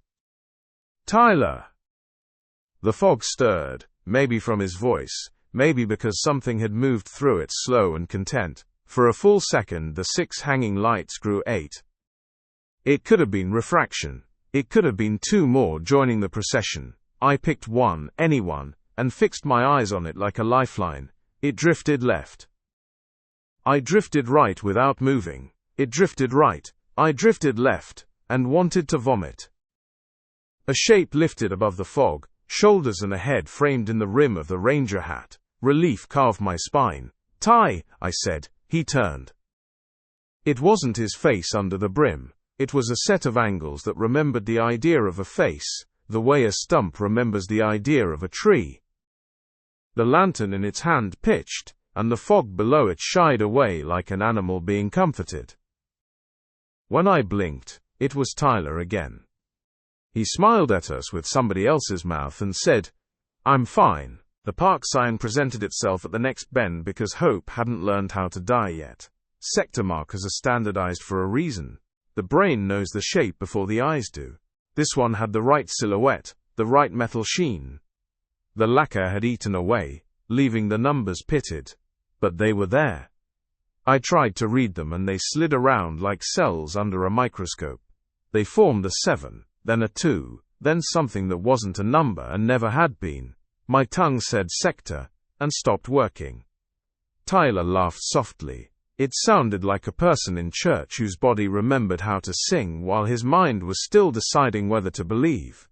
"Tyler!" The fog stirred, maybe from his voice, maybe because something had moved through it slow and content. For a full second the 6 hanging lights grew 8. It could have been refraction. It could have been 2 more joining the procession. I picked one, anyone, and fixed my eyes on it like a lifeline. It drifted left. I drifted right without moving. It drifted right. I drifted left, and wanted to vomit. A shape lifted above the fog, shoulders and a head framed in the rim of the ranger hat. Relief carved my spine. "Ty," I said. He turned. It wasn't his face under the brim. It was a set of angles that remembered the idea of a face, the way a stump remembers the idea of a tree. The lantern in its hand pitched, and the fog below it shied away like an animal being comforted. When I blinked, it was Tyler again. He smiled at us with somebody else's mouth and said, "I'm fine." The park sign presented itself at the next bend because Hope hadn't learned how to die yet. Sector markers are standardized for a reason. The brain knows the shape before the eyes do. This one had the right silhouette, the right metal sheen. The lacquer had eaten away, leaving the numbers pitted. But they were there. I tried to read them and they slid around like cells under a microscope. They formed a 7, then a 2, then something that wasn't a number and never had been. My tongue said sector, and stopped working. Tyler laughed softly. It sounded like a person in church whose body remembered how to sing while his mind was still deciding whether to believe.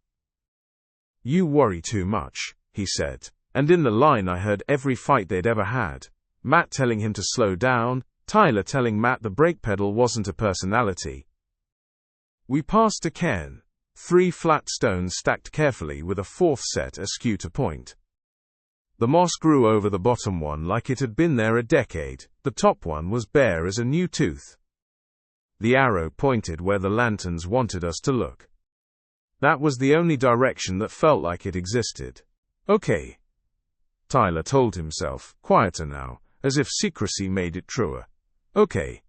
"You worry too much," he said. And in the line I heard every fight they'd ever had. Matt telling him to slow down, Tyler telling Matt the brake pedal wasn't a personality. We passed a cairn. 3 flat stones stacked carefully with a 4th set askew to point. The moss grew over the bottom one like it had been there a decade. The top one was bare as a new tooth. The arrow pointed where the lanterns wanted us to look. That was the only direction that felt like it existed. "Okay," Tyler told himself, quieter now, as if secrecy made it truer. "Okay.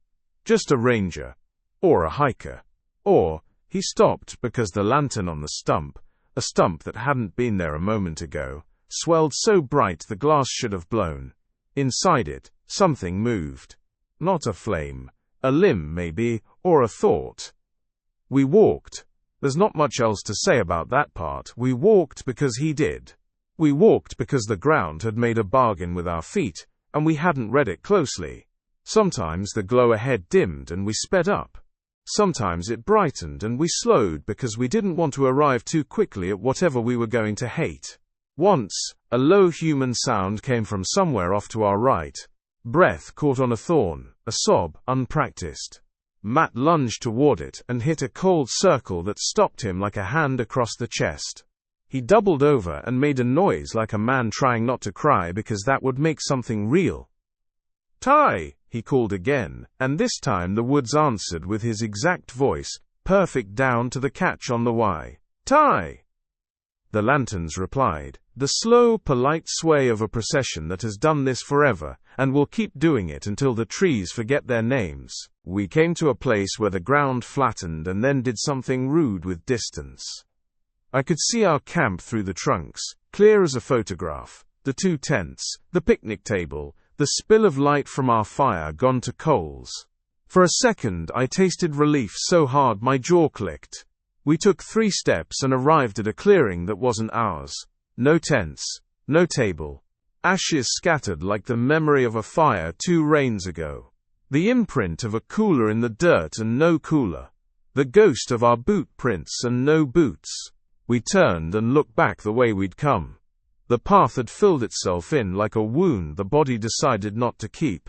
Just a ranger. Or a hiker. Or..." He stopped because the lantern on the stump, a stump that hadn't been there a moment ago, swelled so bright the glass should have blown. Inside it, something moved. Not a flame. A limb, maybe, or a thought. We walked. There's not much else to say about that part. We walked because he did. We walked because the ground had made a bargain with our feet, and we hadn't read it closely. Sometimes the glow ahead dimmed and we sped up. Sometimes it brightened and we slowed because we didn't want to arrive too quickly at whatever we were going to hate. Once, a low human sound came from somewhere off to our right. Breath caught on a thorn, a sob, unpracticed. Matt lunged toward it and hit a cold circle that stopped him like a hand across the chest. He doubled over and made a noise like a man trying not to cry because that would make something real. "Ty!" he called again, and this time the woods answered with his exact voice, perfect down to the catch on the Y. "Ty!" The lanterns replied, the slow, polite sway of a procession that has done this forever, and will keep doing it until the trees forget their names. We came to a place where the ground flattened and then did something rude with distance. I could see our camp through the trunks, clear as a photograph, the 2 tents, the picnic table, The spill of light from our fire gone to coals. For a second I tasted relief so hard my jaw clicked. We took 3 steps and arrived at a clearing that wasn't ours. No tents, no table. Ashes scattered like the memory of a fire 2 rains ago. The imprint of a cooler in the dirt and no cooler. The ghost of our boot prints and no boots. We turned and looked back the way we'd come. The path had filled itself in like a wound the body decided not to keep.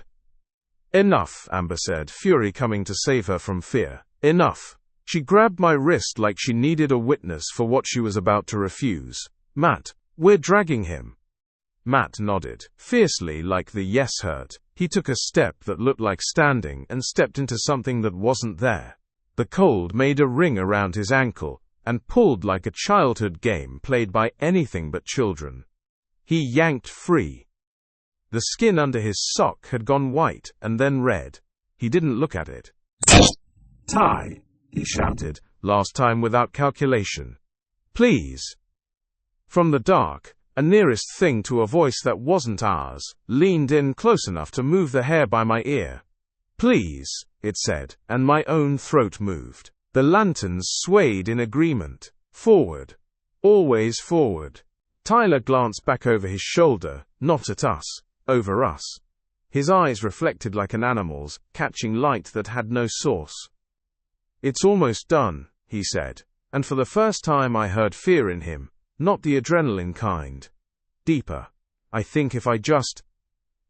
Enough, Amber said, fury coming to save her from fear. Enough. She grabbed my wrist like she needed a witness for what she was about to refuse. Matt, we're dragging him. Matt nodded, fiercely like the yes hurt. He took a step that looked like standing and stepped into something that wasn't there. The cold made a ring around his ankle and pulled like a childhood game played by anything but children. He yanked free. The skin under his sock had gone white and then red. He didn't look at it. "Ty," he shouted, last time without calculation. "Please." From the dark, a nearest thing to a voice that wasn't ours, leaned in close enough to move the hair by my ear. "Please," it said, and my own throat moved. The lanterns swayed in agreement. Forward. Always forward. Tyler glanced back over his shoulder, not at us, over us. His eyes reflected like an animal's, catching light that had no source. "It's almost done," he said, and for the first time I heard fear in him, not the adrenaline kind. Deeper. "I think if I just—"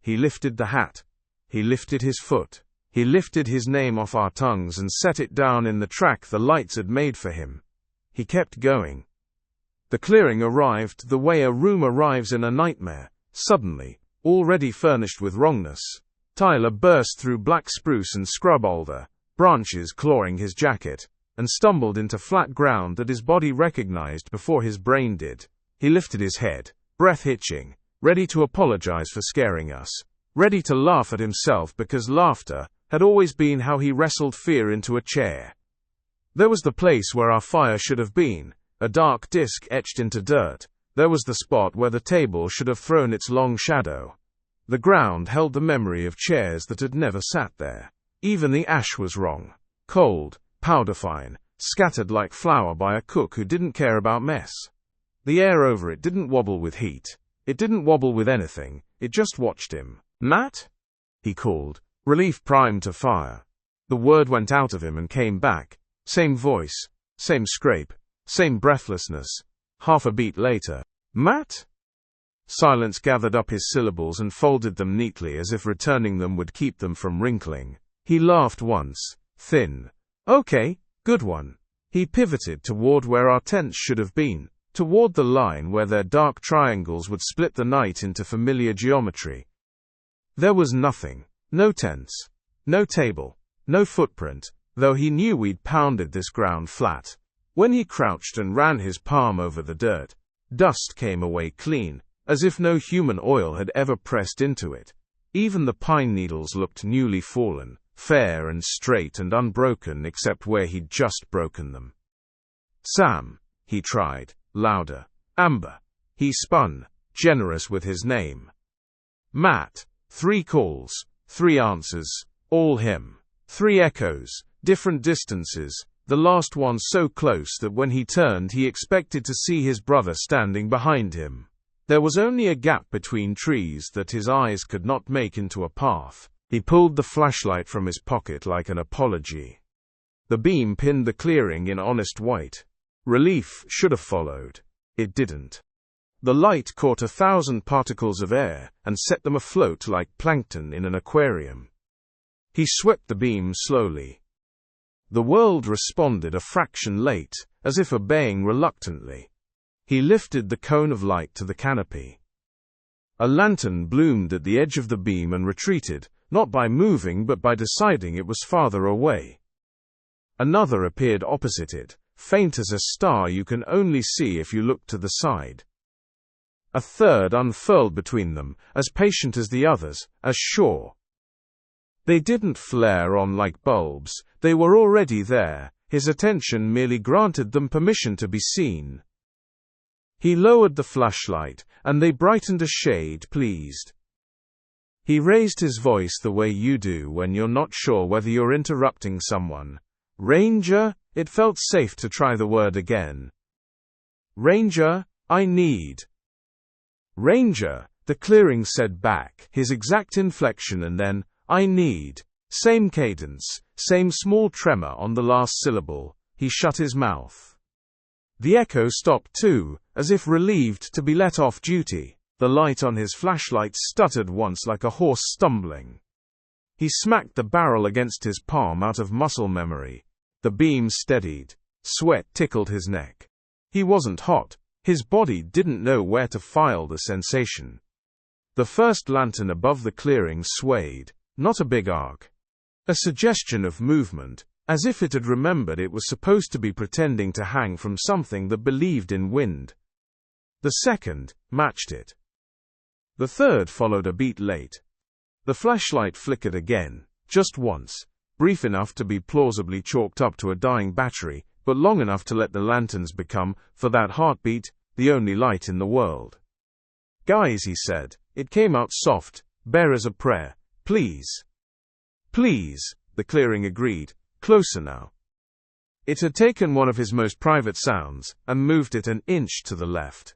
He lifted the hat. He lifted his foot. He lifted his name off our tongues and set it down in the track the lights had made for him. He kept going. The clearing arrived the way a room arrives in a nightmare, suddenly, already furnished with wrongness. Tyler burst through black spruce and scrub alder, branches clawing his jacket, and stumbled into flat ground that his body recognized before his brain did. He lifted his head, breath hitching, ready to apologize for scaring us, ready to laugh at himself because laughter had always been how he wrestled fear into a chair. There was the place where our fire should have been, a dark disk etched into dirt. There was the spot where the table should have thrown its long shadow. The ground held the memory of chairs that had never sat there. Even the ash was wrong. Cold, powder-fine, scattered like flour by a cook who didn't care about mess. The air over it didn't wobble with heat. It didn't wobble with anything. It just watched him. "Matt?" he called, relief primed to fire. The word went out of him and came back. Same voice, same scrape, same breathlessness. Half a beat later. "Matt?" Silence gathered up his syllables and folded them neatly as if returning them would keep them from wrinkling. He laughed once, thin. "Okay, good one." He pivoted toward where our tents should have been, toward the line where their dark triangles would split the night into familiar geometry. There was nothing. No tents. No table. No footprint, though he knew we'd pounded this ground flat. When he crouched and ran his palm over the dirt, dust came away clean, as if no human oil had ever pressed into it. Even the pine needles looked newly fallen, fair and straight and unbroken except where he'd just broken them. "Sam," he tried, louder. "Amber." He spun, generous with his name. "Matt." 3 calls, 3 answers, all him. 3 echoes, different distances, the last one so close that when he turned he expected to see his brother standing behind him. There was only a gap between trees that his eyes could not make into a path. He pulled the flashlight from his pocket like an apology. The beam pinned the clearing in honest white. Relief should have followed. It didn't. The light caught 1,000 particles of air and set them afloat like plankton in an aquarium. He swept the beam slowly. The world responded a fraction late, as if obeying reluctantly. He lifted the cone of light to the canopy. A lantern bloomed at the edge of the beam and retreated, not by moving but by deciding it was farther away. Another appeared opposite it, faint as a star you can only see if you look to the side. A third unfurled between them, as patient as the others, as sure. They didn't flare on like bulbs, they were already there, his attention merely granted them permission to be seen. He lowered the flashlight, and they brightened a shade, pleased. He raised his voice the way you do when you're not sure whether you're interrupting someone. Ranger? It felt safe to try the word again. Ranger, I need. Ranger, the clearing said back, his exact inflection, and then, I need. Same cadence, same small tremor on the last syllable. He shut his mouth. The echo stopped too, as if relieved to be let off duty. The light on his flashlight stuttered once like a horse stumbling. He smacked the barrel against his palm out of muscle memory. The beam steadied. Sweat tickled his neck. He wasn't hot. His body didn't know where to file the sensation. The first lantern above the clearing swayed, not a big arc. A suggestion of movement, as if it had remembered it was supposed to be pretending to hang from something that believed in wind. The second matched it. The third followed a beat late. The flashlight flickered again, just once, brief enough to be plausibly chalked up to a dying battery, but long enough to let the lanterns become, for that heartbeat, the only light in the world. Guys, he said. It came out soft, bare as a prayer. Please. Please, the clearing agreed. Closer now. It had taken one of his most private sounds, and moved it an inch to the left.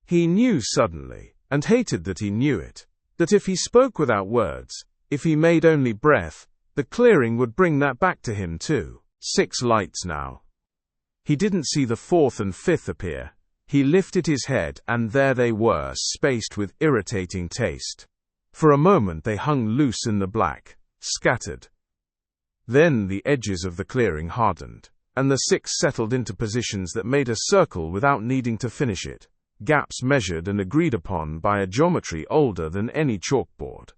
He knew suddenly, and hated that he knew it, that if he spoke without words, if he made only breath, the clearing would bring that back to him too. 6 lights now. He didn't see the fourth and fifth appear. He lifted his head, and there they were, spaced with irritating taste. For a moment they hung loose in the black, scattered. Then the edges of the clearing hardened, and the 6 settled into positions that made a circle without needing to finish it, gaps measured and agreed upon by a geometry older than any chalkboard.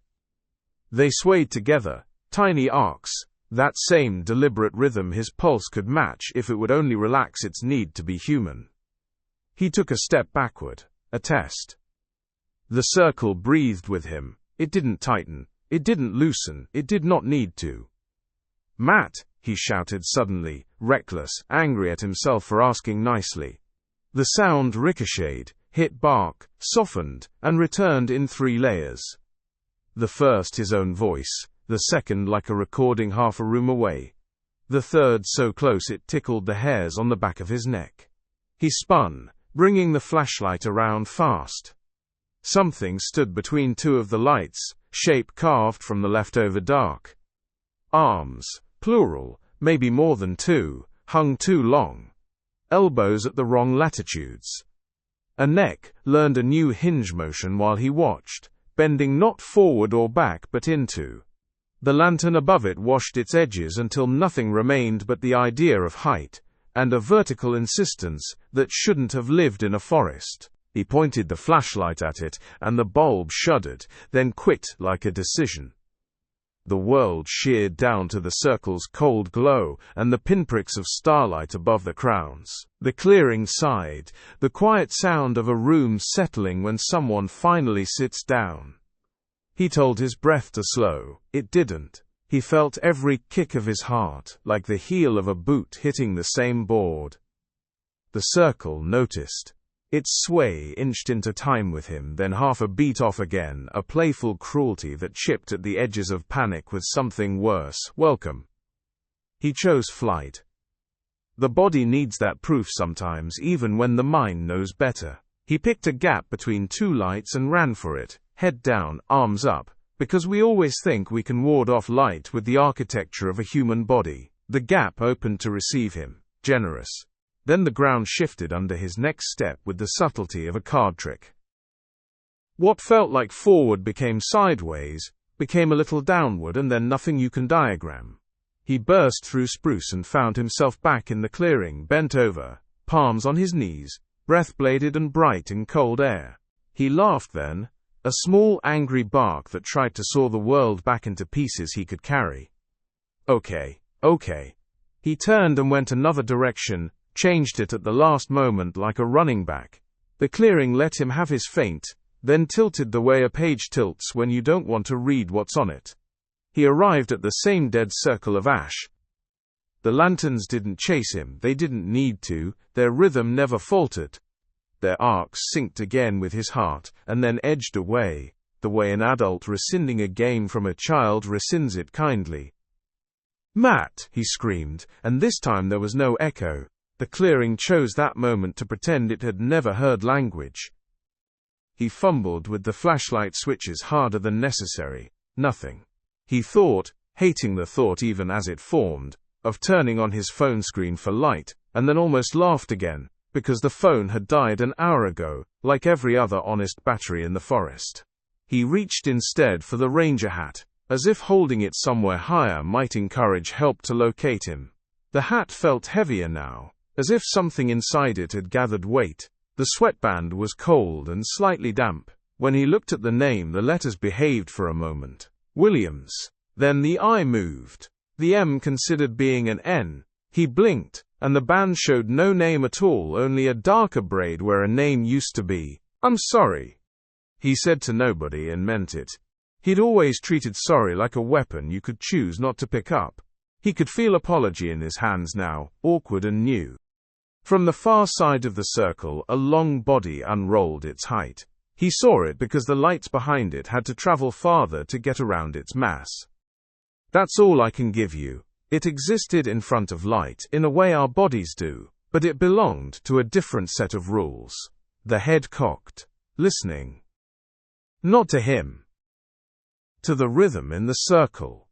They swayed together, tiny arcs, that same deliberate rhythm his pulse could match if it would only relax its need to be human. He took a step backward, a test. The circle breathed with him. It didn't tighten, it didn't loosen, it did not need to. Matt, he shouted suddenly, reckless, angry at himself for asking nicely. The sound ricocheted, hit bark, softened, and returned in 3 layers. The first his own voice, the second like a recording half a room away. The third so close it tickled the hairs on the back of his neck. He spun, bringing the flashlight around fast. Something stood between 2 of the lights, shape carved from the leftover dark. Arms, plural, maybe more than 2, hung too long. Elbows at the wrong latitudes. A neck learned a new hinge motion while he watched, bending not forward or back but into. The lantern above it washed its edges until nothing remained but the idea of height, and a vertical insistence that shouldn't have lived in a forest. He pointed the flashlight at it, and the bulb shuddered, then quit like a decision. The world sheared down to the circle's cold glow, and the pinpricks of starlight above the crowns. The clearing sighed, the quiet sound of a room settling when someone finally sits down. He told his breath to slow. It didn't. He felt every kick of his heart, like the heel of a boot hitting the same board. The circle noticed. Its sway inched into time with him, then half a beat off again, a playful cruelty that chipped at the edges of panic with something worse. Welcome. He chose flight. The body needs that proof sometimes, even when the mind knows better. He picked a gap between 2 lights and ran for it, head down, arms up, because we always think we can ward off light with the architecture of a human body. The gap opened to receive him, generous. Then the ground shifted under his next step with the subtlety of a card trick. What felt like forward became sideways, became a little downward, and then nothing you can diagram. He burst through spruce and found himself back in the clearing, bent over, palms on his knees, breath bladed and bright in cold air. He laughed then, a small angry bark that tried to saw the world back into pieces he could carry. Okay. He turned and went another direction, changed it at the last moment like a running back. The clearing let him have his feint, then tilted the way a page tilts when you don't want to read what's on it. He arrived at the same dead circle of ash. The lanterns didn't chase him, they didn't need to, their rhythm never faltered. Their arcs synced again with his heart, and then edged away, the way an adult rescinding a game from a child rescinds it kindly. "Matt!" he screamed, and this time there was no echo. The clearing chose that moment to pretend it had never heard language. He fumbled with the flashlight switches harder than necessary. Nothing. He thought, hating the thought even as it formed, of turning on his phone screen for light, and then almost laughed again, because the phone had died an hour ago, like every other honest battery in the forest. He reached instead for the ranger hat, as if holding it somewhere higher might encourage help to locate him. The hat felt heavier now, as if something inside it had gathered weight. The sweatband was cold and slightly damp. When he looked at the name, the letters behaved for a moment. Williams. Then the I moved. The M considered being an N. He blinked, and the band showed no name at all, only a darker braid where a name used to be. "I'm sorry," he said to nobody and meant it. He'd always treated sorry like a weapon you could choose not to pick up. He could feel apology in his hands now, awkward and new. From the far side of the circle, a long body unrolled its height. He saw it because the lights behind it had to travel farther to get around its mass. "That's all I can give you." It existed in front of light, in a way our bodies do, but it belonged to a different set of rules. The head cocked, listening. Not to him. To the rhythm in the circle.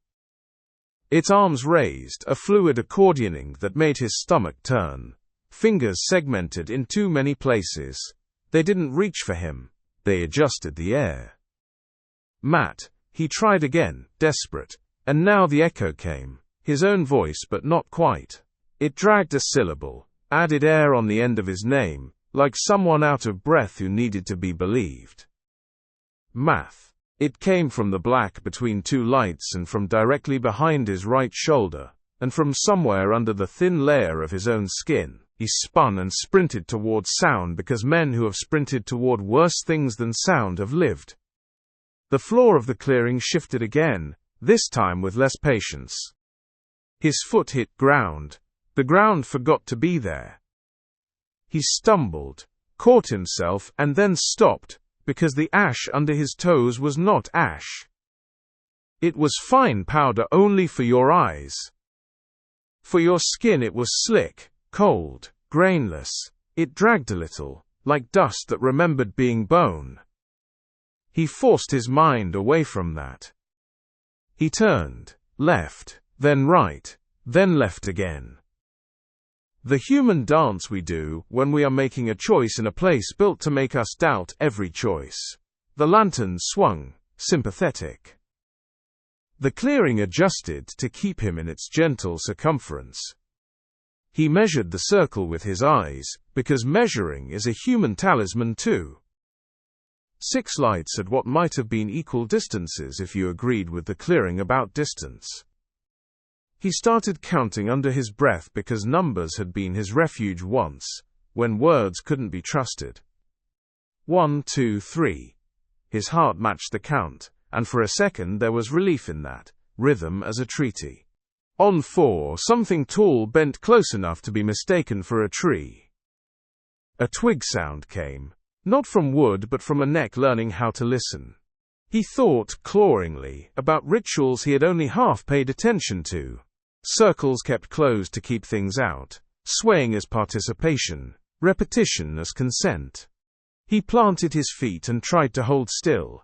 Its arms raised, a fluid accordioning that made his stomach turn. Fingers segmented in too many places. They didn't reach for him. They adjusted the air. "Matt," he tried again, desperate. And now the echo came. His own voice, but not quite. It dragged a syllable, added air on the end of his name, like someone out of breath who needed to be believed. Math. It came from the black between two lights and from directly behind his right shoulder, and from somewhere under the thin layer of his own skin. He spun and sprinted toward sound because men who have sprinted toward worse things than sound have lived. The floor of the clearing shifted again, this time with less patience. His foot hit ground. The ground forgot to be there. He stumbled, caught himself, and then stopped, because the ash under his toes was not ash. It was fine powder only for your eyes. For your skin it was slick, cold, grainless. It dragged a little, like dust that remembered being bone. He forced his mind away from that. He turned, left, then right, then left again. The human dance we do when we are making a choice in a place built to make us doubt every choice. The lantern swung, sympathetic. The clearing adjusted to keep him in its gentle circumference. He measured the circle with his eyes, because measuring is a human talisman too. 6 lights at what might have been equal distances if you agreed with the clearing about distance. He started counting under his breath because numbers had been his refuge once, when words couldn't be trusted. 1, 2, 3. His heart matched the count, and for a second there was relief in that, rhythm as a treaty. On 4, something tall bent close enough to be mistaken for a tree. A twig sound came, not from wood but from a neck learning how to listen. He thought, clawingly, about rituals he had only half paid attention to. Circles kept closed to keep things out, swaying as participation, repetition as consent. He planted his feet and tried to hold still.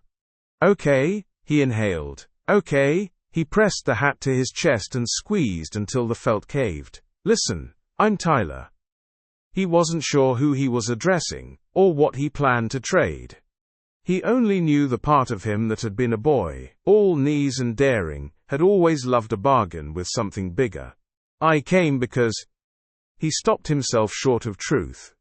"Okay," he inhaled. "Okay." He pressed the hat to his chest and squeezed until the felt caved. "Listen, I'm Tyler." He wasn't sure who he was addressing, or what he planned to trade. He only knew the part of him that had been a boy, all knees and daring, had always loved a bargain with something bigger. "I came because—" He stopped himself short of truth.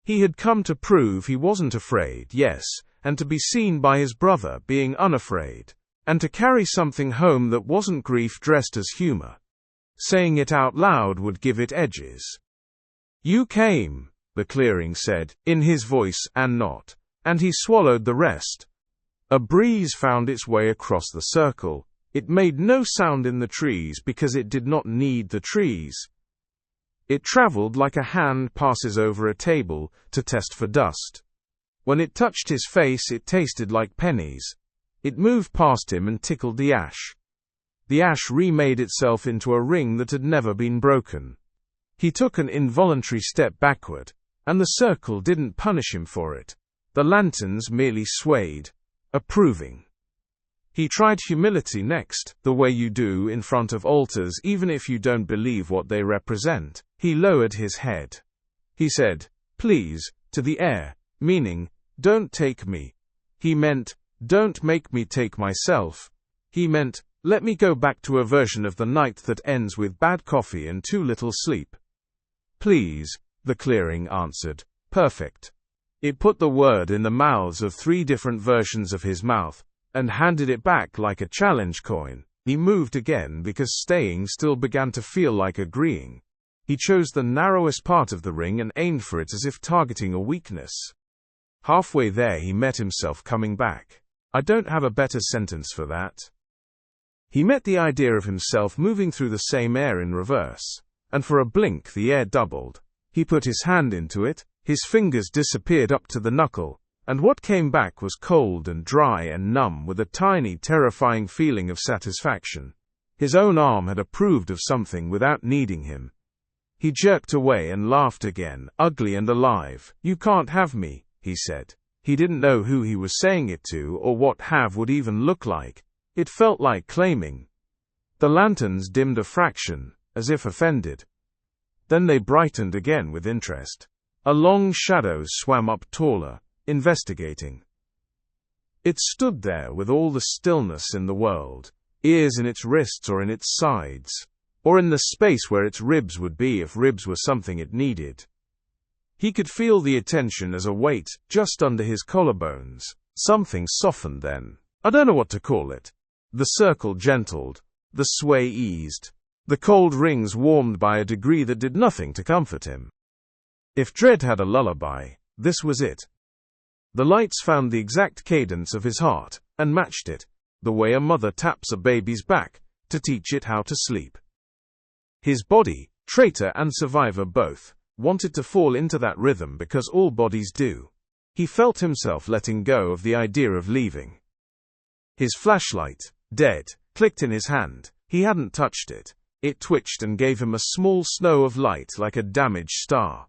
He had come to prove he wasn't afraid, yes, and to be seen by his brother being unafraid, and to carry something home that wasn't grief dressed as humor. Saying it out loud would give it edges. "You came," the clearing said, in his voice and not. And he swallowed the rest. A breeze found its way across the circle. It made no sound in the trees because it did not need the trees. It traveled like a hand passes over a table to test for dust. When it touched his face, it tasted like pennies. It moved past him and tickled the ash. The ash remade itself into a ring that had never been broken. He took an involuntary step backward, and the circle didn't punish him for it. The lanterns merely swayed, approving. He tried humility next, the way you do in front of altars even if you don't believe what they represent. He lowered his head. He said, "Please," to the air, meaning, "Don't take me." He meant, "Don't make me take myself." He meant, "Let me go back to a version of the night that ends with bad coffee and too little sleep." "Please," the clearing answered. "Perfect." It put the word in the mouths of 3 different versions of his mouth, and handed it back like a challenge coin. He moved again because staying still began to feel like agreeing. He chose the narrowest part of the ring and aimed for it as if targeting a weakness. Halfway there he met himself coming back. I don't have a better sentence for that. He met the idea of himself moving through the same air in reverse, and for a blink the air doubled. He put his hand into it, his fingers disappeared up to the knuckle, and what came back was cold and dry and numb with a tiny, terrifying feeling of satisfaction. His own arm had approved of something without needing him. He jerked away and laughed again, ugly and alive. "You can't have me," he said. He didn't know who he was saying it to or what have would even look like. It felt like claiming. The lanterns dimmed a fraction, as if offended. Then they brightened again with interest. A long shadow swam up taller, investigating. It stood there with all the stillness in the world, ears in its wrists or in its sides, or in the space where its ribs would be if ribs were something it needed. He could feel the attention as a weight, just under his collarbones. Something softened then. I don't know what to call it. The circle gentled. The sway eased. The cold rings warmed by a degree that did nothing to comfort him. If dread had a lullaby, this was it. The lights found the exact cadence of his heart, and matched it, the way a mother taps a baby's back, to teach it how to sleep. His body, traitor and survivor both, wanted to fall into that rhythm because all bodies do. He felt himself letting go of the idea of leaving. His flashlight, dead, clicked in his hand. He hadn't touched it. It twitched and gave him a small snow of light like a damaged star.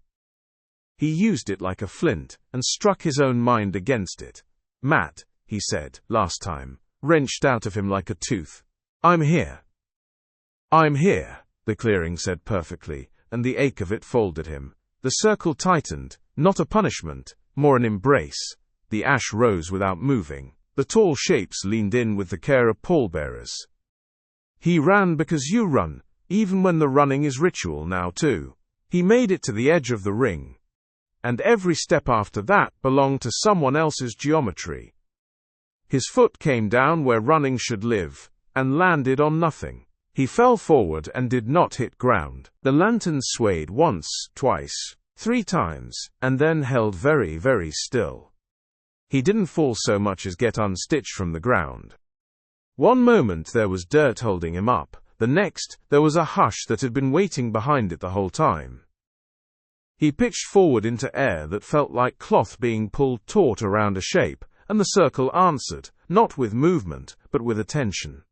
He used it like a flint, and struck his own mind against it. "Matt," he said, last time, wrenched out of him like a tooth. "I'm here." "I'm here," the clearing said perfectly, and the ache of it folded him. The circle tightened, not a punishment, more an embrace. The ash rose without moving. The tall shapes leaned in with the care of pallbearers. He ran because you run, even when the running is ritual now too. He made it to the edge of the ring. And every step after that belonged to someone else's geometry. His foot came down where running should live, and landed on nothing. He fell forward and did not hit ground. The lantern swayed once, twice, 3 times, and then held very, very still. He didn't fall so much as get unstitched from the ground. One moment there was dirt holding him up, the next, there was a hush that had been waiting behind it the whole time. He pitched forward into air that felt like cloth being pulled taut around a shape, and the circle answered, not with movement, but with attention.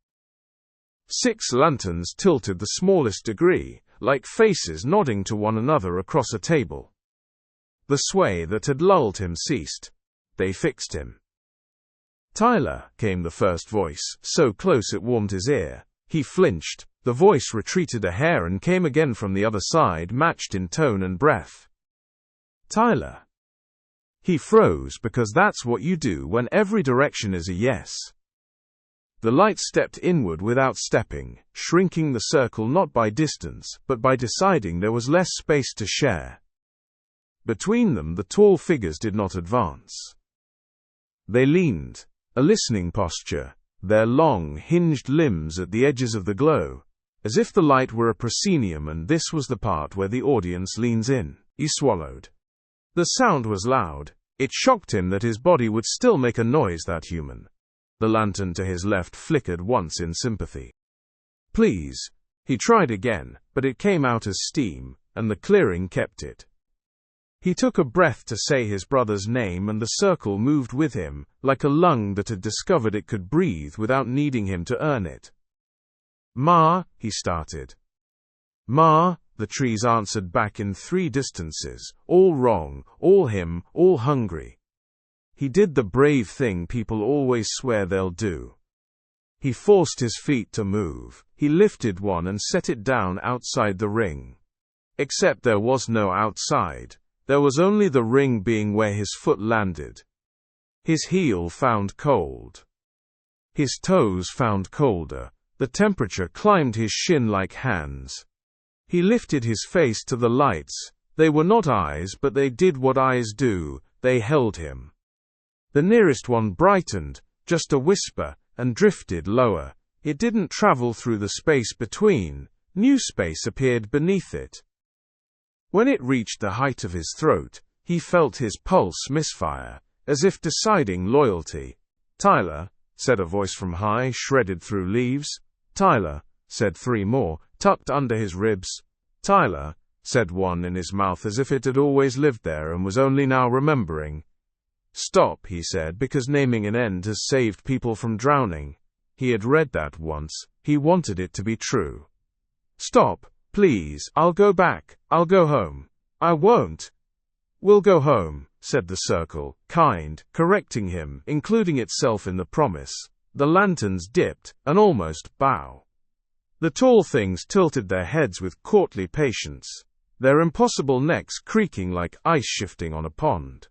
6 lanterns tilted the smallest degree, like faces nodding to one another across a table. The sway that had lulled him ceased. They fixed him. "Tyler," came the first voice, so close it warmed his ear. He flinched. The voice retreated a hair and came again from the other side, matched in tone and breath. "Tyler." He froze because that's what you do when every direction is a yes. The light stepped inward without stepping, shrinking the circle not by distance, but by deciding there was less space to share. Between them the tall figures did not advance. They leaned, a listening posture, their long, hinged limbs at the edges of the glow, as if the light were a proscenium and this was the part where the audience leans in. He swallowed. The sound was loud. It shocked him that his body would still make a noise that human. The lantern to his left flickered once in sympathy. "Please." He tried again, but it came out as steam, and the clearing kept it. He took a breath to say his brother's name, and the circle moved with him, like a lung that had discovered it could breathe without needing him to earn it. "Ma," he started. "Ma," the trees answered back in 3 distances, all wrong, all him, all hungry. He did the brave thing people always swear they'll do. He forced his feet to move. He lifted one and set it down outside the ring. Except there was no outside. There was only the ring being where his foot landed. His heel found cold. His toes found colder. The temperature climbed his shin-like hands. He lifted his face to the lights. They were not eyes, but they did what eyes do. They held him. The nearest one brightened, just a whisper, and drifted lower. It didn't travel through the space between. New space appeared beneath it. When it reached the height of his throat, he felt his pulse misfire, as if deciding loyalty. "Tyler," said a voice from high, shredded through leaves. "Tyler," said 3 more, tucked under his ribs. "Tyler," said one in his mouth as if it had always lived there and was only now remembering. "Stop," he said, because naming an end has saved people from drowning. He had read that once. He wanted it to be true. "Stop. Please, I'll go back. I'll go home." "I won't." "We'll go home," said the circle, kind, correcting him, including itself in the promise. The lanterns dipped, an almost bow. The tall things tilted their heads with courtly patience, their impossible necks creaking like ice shifting on a pond.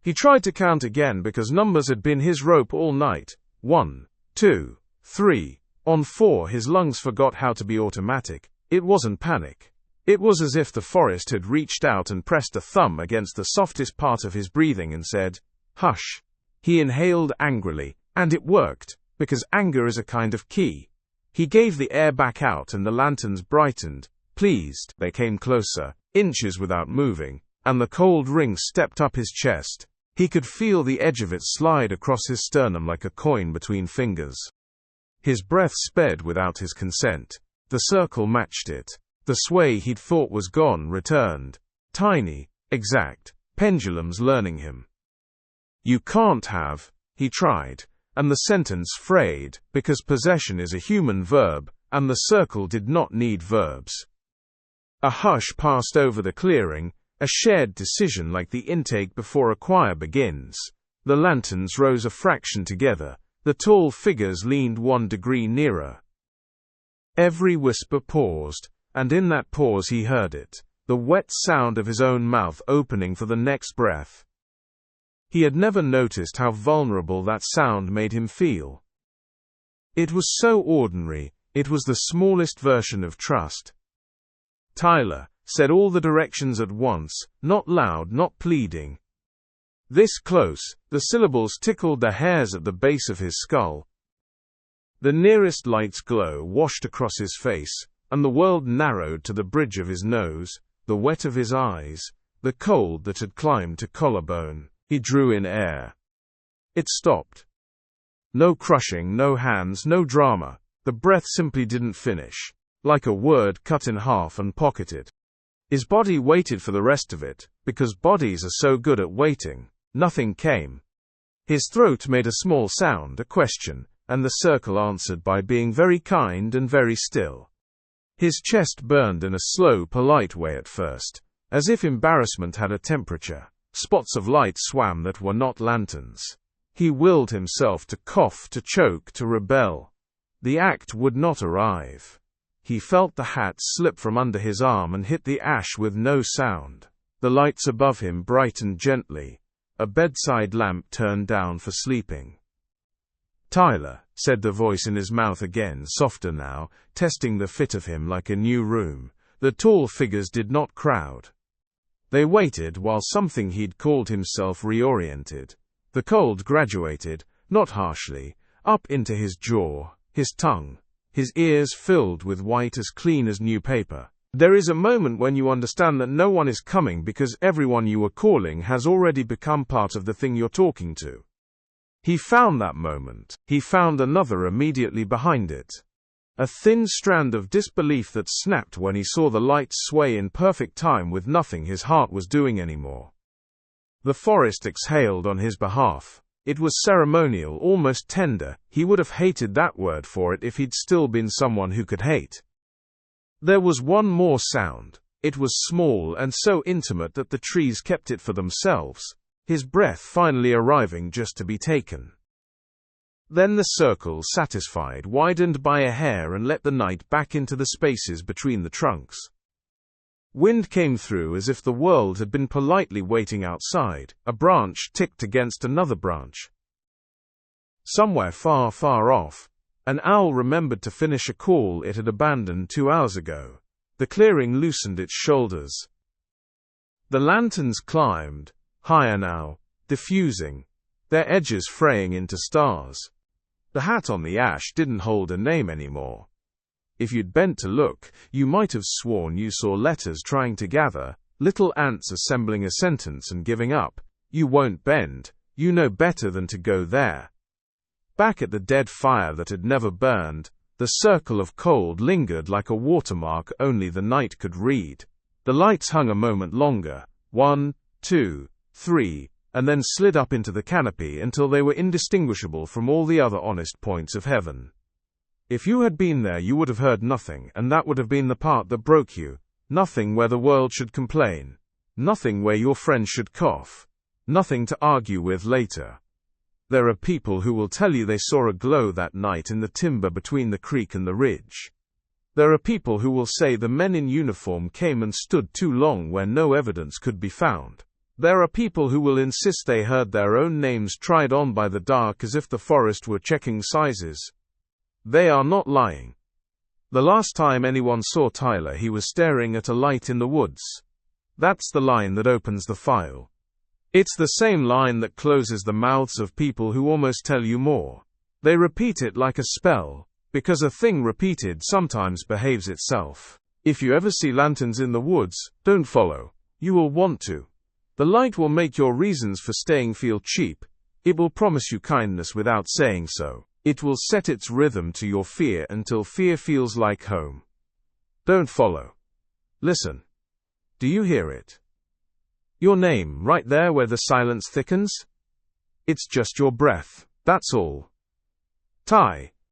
He tried to count again because numbers had been his rope all night. 1, 2, 3. On 4 his lungs forgot how to be automatic. It wasn't panic. It was as if the forest had reached out and pressed a thumb against the softest part of his breathing and said, "Hush." He inhaled angrily, and it worked, because anger is a kind of key. He gave the air back out and the lanterns brightened. Pleased, they came closer, inches without moving, and the cold ring stepped up his chest. He could feel the edge of it slide across his sternum like a coin between fingers. His breath sped without his consent. The circle matched it. The sway he'd thought was gone returned. Tiny, exact, pendulums learning him. "You can't have," he tried, and the sentence frayed, because possession is a human verb, and the circle did not need verbs. A hush passed over the clearing, a shared decision like the intake before a choir begins. The lanterns rose a fraction together. The tall figures leaned 1 degree nearer. Every whisper paused, and in that pause he heard it, the wet sound of his own mouth opening for the next breath. He had never noticed how vulnerable that sound made him feel. It was so ordinary, it was the smallest version of trust. "Tyler," said all the directions at once, not loud, not pleading. This close, the syllables tickled the hairs at the base of his skull. The nearest light's glow washed across his face, and the world narrowed to the bridge of his nose, the wet of his eyes, the cold that had climbed to collarbone. He drew in air. It stopped. No crushing, no hands, no drama. The breath simply didn't finish, like a word cut in half and pocketed. His body waited for the rest of it, because bodies are so good at waiting. Nothing came. His throat made a small sound, a question, and the circle answered by being very kind and very still. His chest burned in a slow, polite way at first, as if embarrassment had a temperature. Spots of light swam that were not lanterns. He willed himself to cough, to choke, to rebel. The act would not arrive. He felt the hat slip from under his arm and hit the ash with no sound. The lights above him brightened gently. A bedside lamp turned down for sleeping. "Tyler," said the voice in his mouth again, softer now, testing the fit of him like a new room. The tall figures did not crowd. They waited while something he'd called himself reoriented. The cold graduated, not harshly, up into his jaw, his tongue. His ears filled with white as clean as new paper. There is a moment when you understand that no one is coming because everyone you are calling has already become part of the thing you're talking to. He found that moment. He found another immediately behind it. A thin strand of disbelief that snapped when he saw the light sway in perfect time with nothing his heart was doing anymore. The forest exhaled on his behalf. It was ceremonial, almost tender. He would have hated that word for it if he'd still been someone who could hate. There was one more sound. It was small and so intimate that the trees kept it for themselves, his breath finally arriving just to be taken. Then the circle, satisfied, widened by a hair and let the night back into the spaces between the trunks. Wind came through as if the world had been politely waiting outside. A branch ticked against another branch. Somewhere far, far off, an owl remembered to finish a call it had abandoned 2 hours ago. The clearing loosened its shoulders. The lanterns climbed, higher now, diffusing, their edges fraying into stars. The hat on the ash didn't hold a name anymore. If you'd bent to look, you might have sworn you saw letters trying to gather, little ants assembling a sentence and giving up. You won't bend, you know better than to go there. Back at the dead fire that had never burned, the circle of cold lingered like a watermark only the night could read. The lights hung a moment longer, 1, 2, 3, and then slid up into the canopy until they were indistinguishable from all the other honest points of heaven. If you had been there, you would have heard nothing, and that would have been the part that broke you. Nothing where the world should complain. Nothing where your friends should cough. Nothing to argue with later. There are people who will tell you they saw a glow that night in the timber between the creek and the ridge. There are people who will say the men in uniform came and stood too long where no evidence could be found. There are people who will insist they heard their own names tried on by the dark as if the forest were checking sizes. They are not lying. The last time anyone saw Tyler, he was staring at a light in the woods. That's the line that opens the file. It's the same line that closes the mouths of people who almost tell you more. They repeat it like a spell, because a thing repeated sometimes behaves itself. If you ever see lanterns in the woods, don't follow. You will want to. The light will make your reasons for staying feel cheap. It will promise you kindness without saying so. It will set its rhythm to your fear until fear feels like home. Don't follow. Listen. Do you hear it? Your name, right there where the silence thickens? It's just your breath, that's all. Ty.